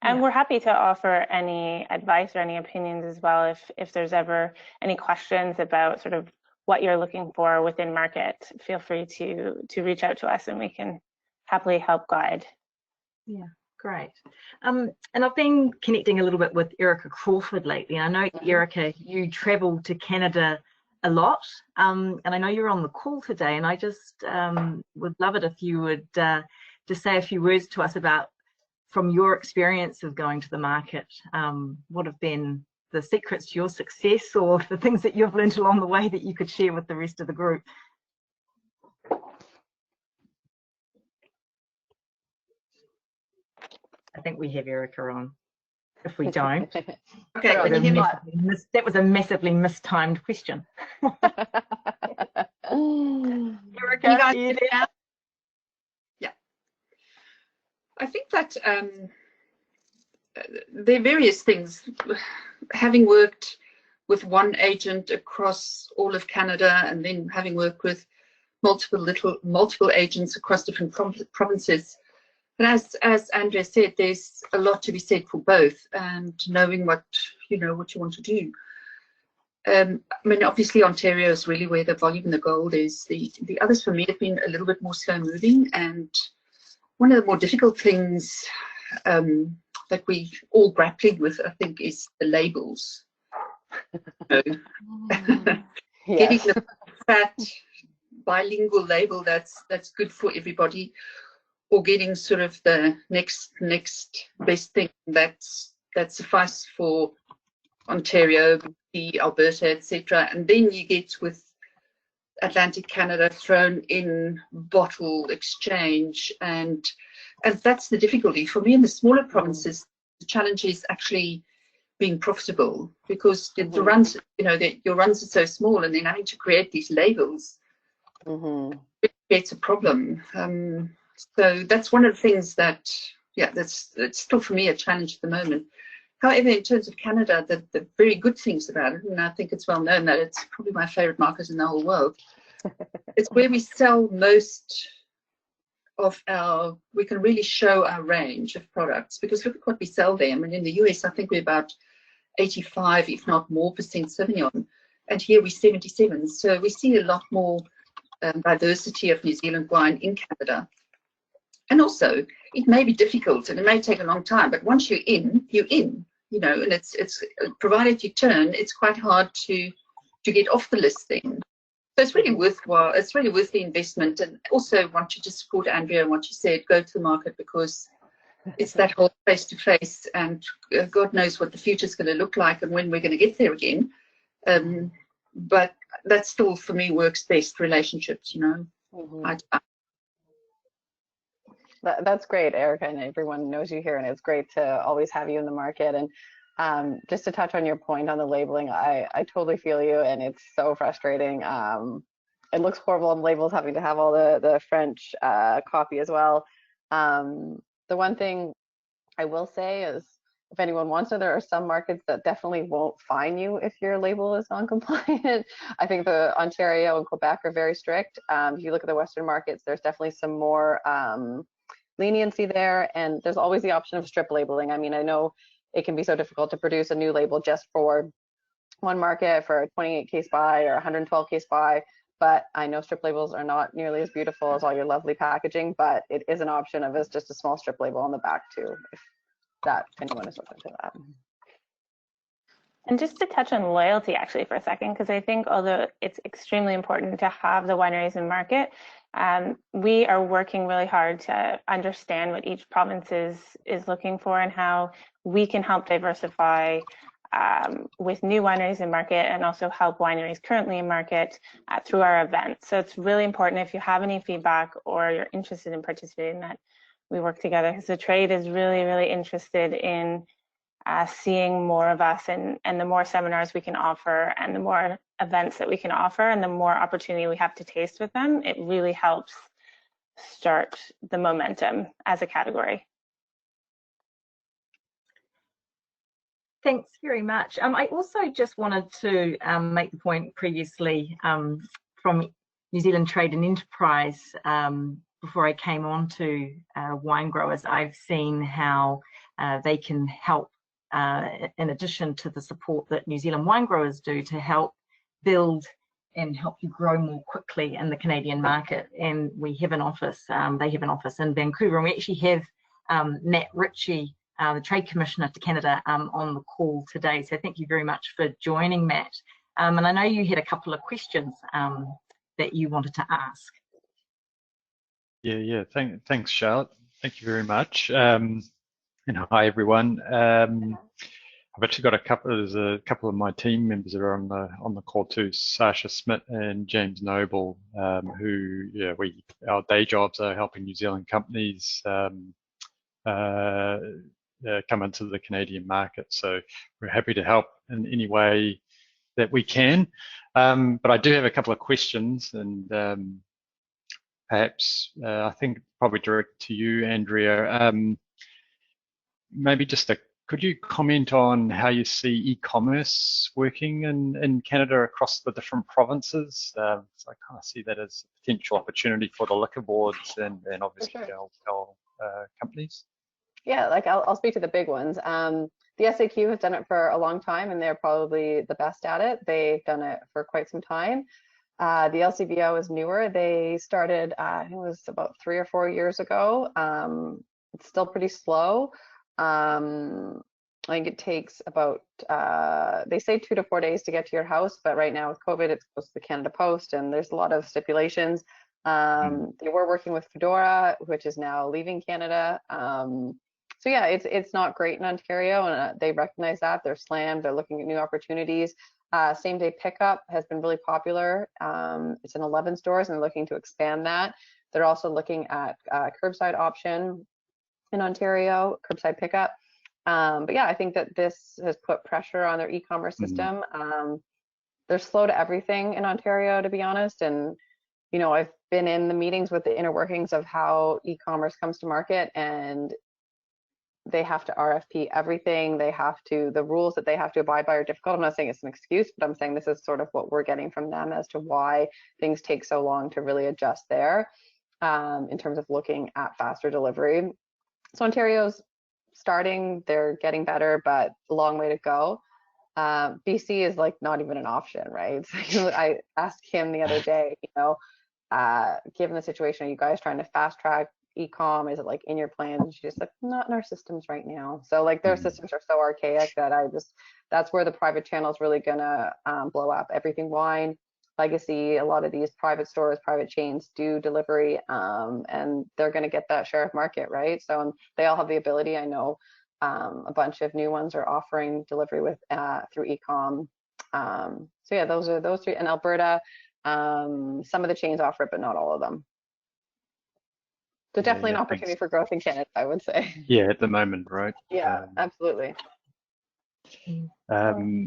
And we're happy to offer any advice or any opinions as well if there's ever any questions about sort of what you're looking for within market. Feel free to reach out to us and we can happily help guide. Yeah. Great. And I've been connecting a little bit with Erica Crawford lately. I know, Erica, you travel to Canada a lot, and I know you're on the call today, and I just would love it if you would just say a few words to us about, from your experience of going to the market, what have been the secrets to your success, or the things that you've learned along the way that you could share with the rest of the group. I think we have Erica on. If we don't, okay, can you hear me? That was a massively mistimed question. Erica, yeah. I think that there are various things. Having worked with one agent across all of Canada, and then having worked with multiple agents across different provinces. And as Andrea said, there's a lot to be said for both, and knowing what you want to do. I mean, obviously Ontario is really where the volume and the gold is. The others for me have been a little bit more slow moving, and one of the more difficult things that we all grappling with, I think, is the labels. Getting the fat bilingual label that's good for everybody, or getting sort of the next best thing that suffice for Ontario, the Alberta, etc. And then you get with Atlantic Canada thrown in, bottle exchange, and that's the difficulty for me in the smaller provinces. The challenge is actually being profitable, because the runs, your runs are so small, and then having to create these labels creates a problem. So that's one of the things that, that's still for me a challenge at the moment. However, in terms of Canada, the very good things about it, and I think it's well known that it's probably my favorite market in the whole world, it's where we sell most of we can really show our range of products, because look at what we sell there. I mean, in the US, I think we're about 85, if not more, percent Sauvignon, and here we're 77. So we see a lot more diversity of New Zealand wine in Canada. And also, it may be difficult and it may take a long time, but once you're in, and it's provided you turn, it's quite hard to get off the listing. So it's really worthwhile. It's really worth the investment. And also want to just support Andrea and what she said, go to the market, because it's that whole face-to-face, and God knows what the future is going to look like and when we're going to get there again. But that still, for me, works best, relationships, That's great, Erica, and everyone knows you here, and it's great to always have you in the market. And just to touch on your point on the labeling, I totally feel you, and it's so frustrating. It looks horrible on labels having to have all the French copy as well. The one thing I will say is, if anyone wants to, there are some markets that definitely won't fine you if your label is non-compliant. I think the Ontario and Quebec are very strict. If you look at the Western markets, there's definitely some more leniency there, and there's always the option of strip labeling. I mean, I know it can be so difficult to produce a new label just for one market for a 28 case buy or 112 case buy. But I know strip labels are not nearly as beautiful as all your lovely packaging, but it is an option of just a small strip label on the back too, if anyone is open to that. And just to touch on loyalty actually for a second, because I think although it's extremely important to have the wineries in market, we are working really hard to understand what each province is looking for and how we can help diversify with new wineries in market and also help wineries currently in market through our events. So it's really important if you have any feedback or you're interested in participating that we work together, because the trade is really, really interested in seeing more of us, and the more seminars we can offer and the more events that we can offer and the more opportunity we have to taste with them, it really helps start the momentum as a category. Thanks very much. I also just wanted to make the point previously from New Zealand Trade and Enterprise, before I came on to wine growers, I've seen how they can help in addition to the support that New Zealand wine growers do to help build and help you grow more quickly in the Canadian market. And we have an office, they have an office in Vancouver, and we actually have Matt Ritchie, the Trade Commissioner to Canada, on the call today. So thank you very much for joining, Matt. And I know you had a couple of questions that you wanted to ask. Yeah. Thanks, Charlotte. Thank you very much. And hi everyone. I've actually got there's a couple of my team members that are on the call too, Sasha Smith and James Noble, who our day jobs are helping New Zealand companies come into the Canadian market. So we're happy to help in any way that we can. But I do have a couple of questions, and perhaps I think probably direct to you, Andrea. Maybe could you comment on how you see e-commerce working in Canada across the different provinces? So I kind of see that as a potential opportunity for the liquor boards and obviously our companies. Yeah, like I'll speak to the big ones. The SAQ has done it for a long time, and they're probably the best at it. They've done it for quite some time. The LCBO is newer. They started, I think it was about 3 or 4 years ago. It's still pretty slow. I think it takes about, they say 2 to 4 days to get to your house, but right now with COVID, it's supposed to the Canada Post, and there's a lot of stipulations. They were working with Fedora, which is now leaving Canada. So yeah, it's not great in Ontario, and they recognize that. They're slammed. They're looking at new opportunities. Same day pickup has been really popular. It's in 11 stores, and they're looking to expand that. They're also looking at curbside option in Ontario, curbside pickup. But yeah, I think that this has put pressure on their e-commerce system. They're slow to everything in Ontario, to be honest. And, you know, I've been in the meetings with the inner workings of how e-commerce comes to market, and they have to RFP everything. The rules that they have to abide by are difficult. I'm not saying it's an excuse, but I'm saying this is sort of what we're getting from them as to why things take so long to really adjust there in terms of looking at faster delivery. So Ontario's starting, they're getting better, but a long way to go. BC is like not even an option, right? So I asked him the other day, you know, given the situation, are you guys trying to fast track e-com? Is it like in your plans? And she's just like, not in our systems right now. So like their systems are so archaic that that's where the private channel is really gonna blow up. Everything Wine, Legacy, a lot of these private stores, private chains do delivery, and they're going to get that share of market, right? So they all have the ability. I know a bunch of new ones are offering delivery with through e-com. So yeah, those 3. In Alberta, some of the chains offer it, but not all of them. So definitely an opportunity for growth in Canada, I would say. Yeah, at the moment, right? Yeah, absolutely. Yeah,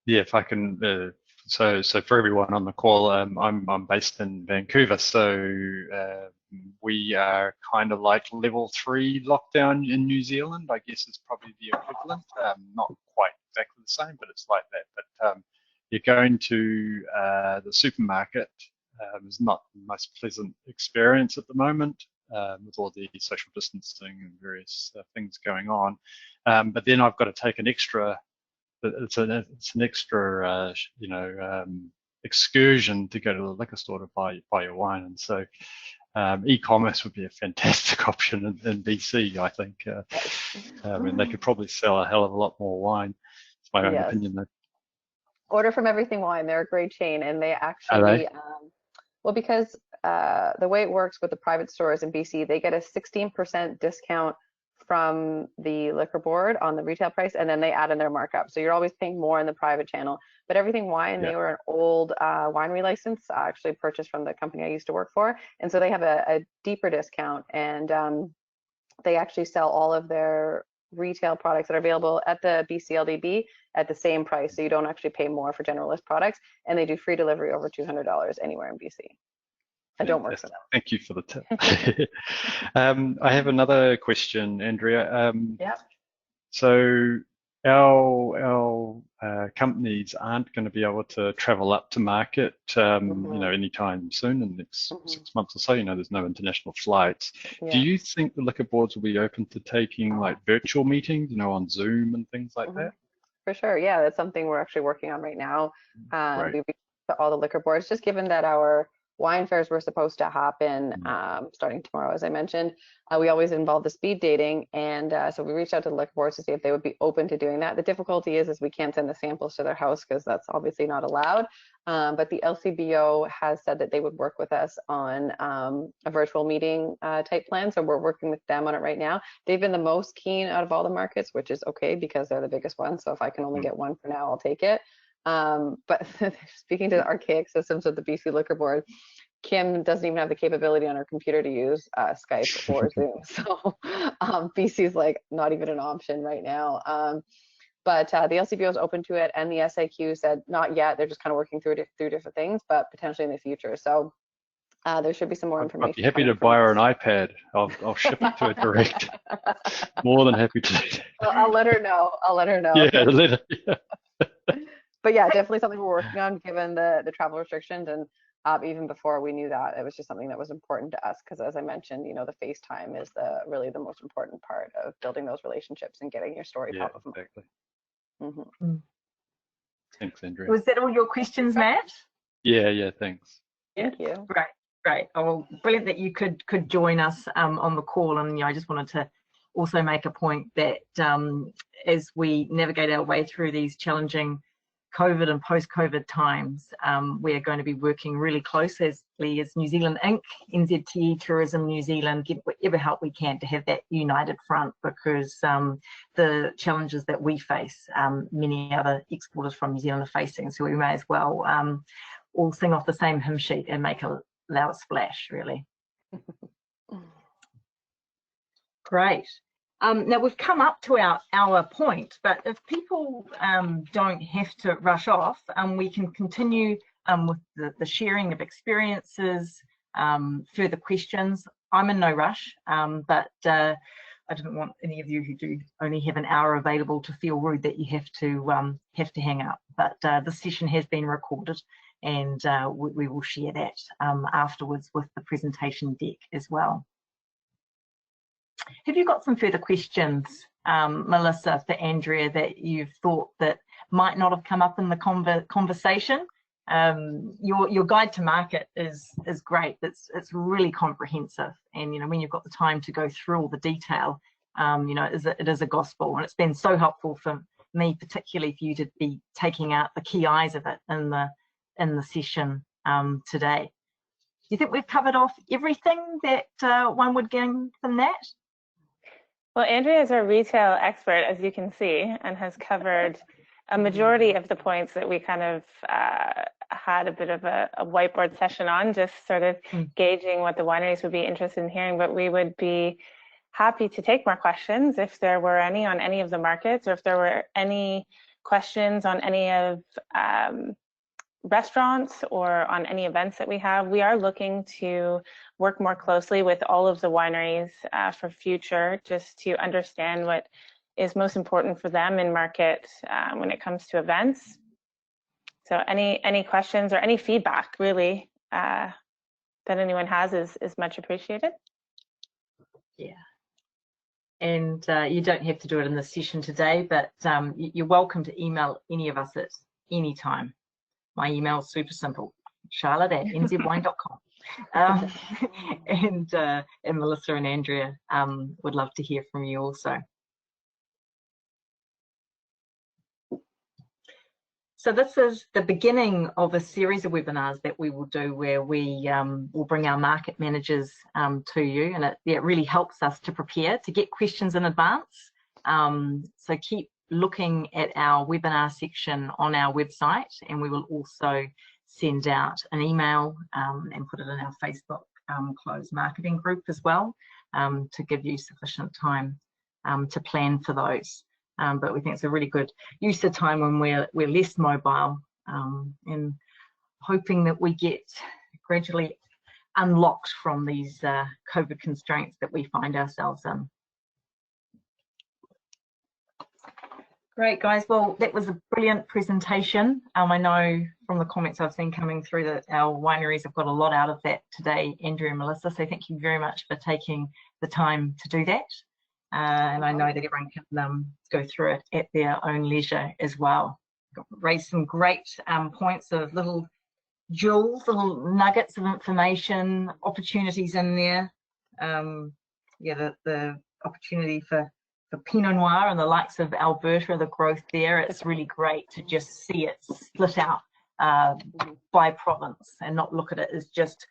if I can. So for everyone on the call, I'm based in Vancouver, so we are kind of like level 3 lockdown in New Zealand. I guess is probably the equivalent. Not quite exactly the same, but it's like that. But you're going to the supermarket is not the most pleasant experience at the moment with all the social distancing and various things going on. But then I've got to take an extra it's an extra, excursion to go to the liquor store to buy your wine, and so e-commerce would be a fantastic option in BC. I think. I mean, they could probably sell a hell of a lot more wine. It's my own opinion, though. Order from Everything Wine. They're a great chain, and they actually, Are they? well, because the way it works with the private stores in BC, they get a 16% discount from the liquor board on the retail price, and then they add in their markup. So you're always paying more in the private channel. But Everything Wine, they were an old winery license, actually purchased from the company I used to work for, and so they have a deeper discount, and they actually sell all of their retail products that are available at the BCLDB at the same price, so you don't actually pay more for generalist products, and they do free delivery over $200 anywhere in BC. I don't work for them. Thank you for the tip. I have another question, Andrea. So our companies aren't going to be able to travel up to market, anytime soon in the next 6 months or so. There's no international flights. Do you think the liquor boards will be open to taking like virtual meetings, on Zoom and things like that? For sure, yeah, that's something we're actually working on right now. We reached out to all the liquor boards, just given that our wine fairs were supposed to happen starting tomorrow, as I mentioned. We always involve the speed dating, and so we reached out to the liquor boards to see if they would be open to doing that. The difficulty is we can't send the samples to their house because that's obviously not allowed. But the LCBO has said that they would work with us on a virtual meeting type plan. So we're working with them on it right now. They've been the most keen out of all the markets, which is okay because they're the biggest one. So if I can only get one for now, I'll take it. But speaking to the archaic systems of the BC Liquor Board, Kim doesn't even have the capability on her computer to use Skype or Zoom. So BC's like not even an option right now. But the LCBO is open to it, and the SAQ said not yet. They're just kind of working through different things, but potentially in the future. So there should be some more information. I'd be happy to buy her an iPad. I'll ship it to her direct. More than happy to do that. I'll let her know. Yeah, let her. Yeah. But yeah, definitely something we're working on given the travel restrictions, and even before we knew that, it was just something that was important to us because, as I mentioned, the FaceTime is really the most important part of building those relationships and getting your story top of mind. Exactly. Thanks, Andrea. Was that all your questions, Matt? Yeah, thanks. Thank you. Great. Oh, well, brilliant that you could join us on the call, and I just wanted to also make a point that as we navigate our way through these challenging COVID and post-COVID times, we are going to be working really closely as New Zealand Inc., NZTE Tourism New Zealand, get whatever help we can to have that united front, because the challenges that we face, many other exporters from New Zealand are facing, so we may as well all sing off the same hymn sheet and make a loud splash, really. Great. Now we've come up to our hour point, but if people don't have to rush off, we can continue with the sharing of experiences, further questions. I'm in no rush, but I didn't want any of you who do only have an hour available to feel rude that you have to hang up. But this session has been recorded, and we will share that afterwards with the presentation deck as well. Have you got some further questions, Melissa, for Andrea, that you've thought that might not have come up in the conversation? Your guide to market is great. It's really comprehensive, and when you've got the time to go through all the detail, it is a gospel, and it's been so helpful for me, particularly for you to be taking out the key eyes of it in the session today. Do you think we've covered off everything that one would gain from that? Well, Andrea is our retail expert, as you can see, and has covered a majority of the points that we kind of had a bit of a whiteboard session on, just sort of gauging what the wineries would be interested in hearing. But we would be happy to take more questions if there were any on any of the markets, or if there were any questions on any of restaurants or on any events that we have. We are looking to work more closely with all of the wineries for future, just to understand what is most important for them in market when it comes to events. So any questions or any feedback really that anyone has is much appreciated. Yeah. And you don't have to do it in this session today, but you're welcome to email any of us at any time. My email is super simple, charlotte@nzwine.com. And Melissa and Andrea would love to hear from you also. So this is the beginning of a series of webinars that we will do where we will bring our market managers to you, and it really helps us to prepare, to get questions in advance. So keep looking at our webinar section on our website, and we will also send out an email and put it in our Facebook closed marketing group as well, to give you sufficient time to plan for those. But we think it's a really good use of time when we're less mobile, and hoping that we get gradually unlocked from these COVID constraints that we find ourselves in. Great, guys. Well, that was a brilliant presentation. I know from the comments I've seen coming through that our wineries have got a lot out of that today, Andrea and Melissa. So thank you very much for taking the time to do that. And I know that everyone can go through it at their own leisure as well. Raised some great points of little jewels, little nuggets of information, opportunities in there. Yeah, the opportunity for Pinot Noir and the likes of Alberta, the growth there, it's really great to just see it split out by province and not look at it as just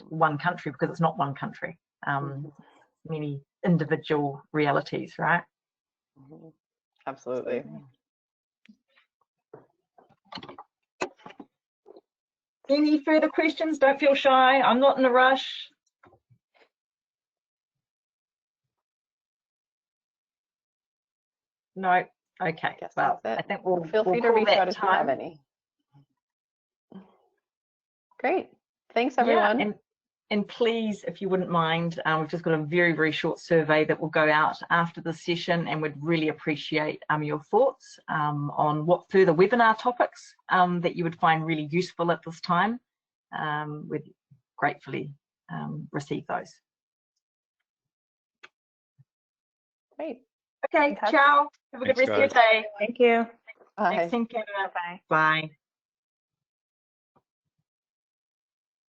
one country, because it's not one country. Many individual realities, right? Absolutely. Any further questions? Don't feel shy. I'm not in a rush. No. Okay. Well, I think we'll feel free to reach out if you have any. Great. Thanks, everyone. Yeah, and please, if you wouldn't mind, we've just got a very, very short survey that will go out after the session, and we'd really appreciate your thoughts on what further webinar topics that you would find really useful at this time. We'd gratefully receive those. Great. Okay, ciao. Have a good rest of your day. Thank you. Bye. Thanks, Canada. Bye. Bye.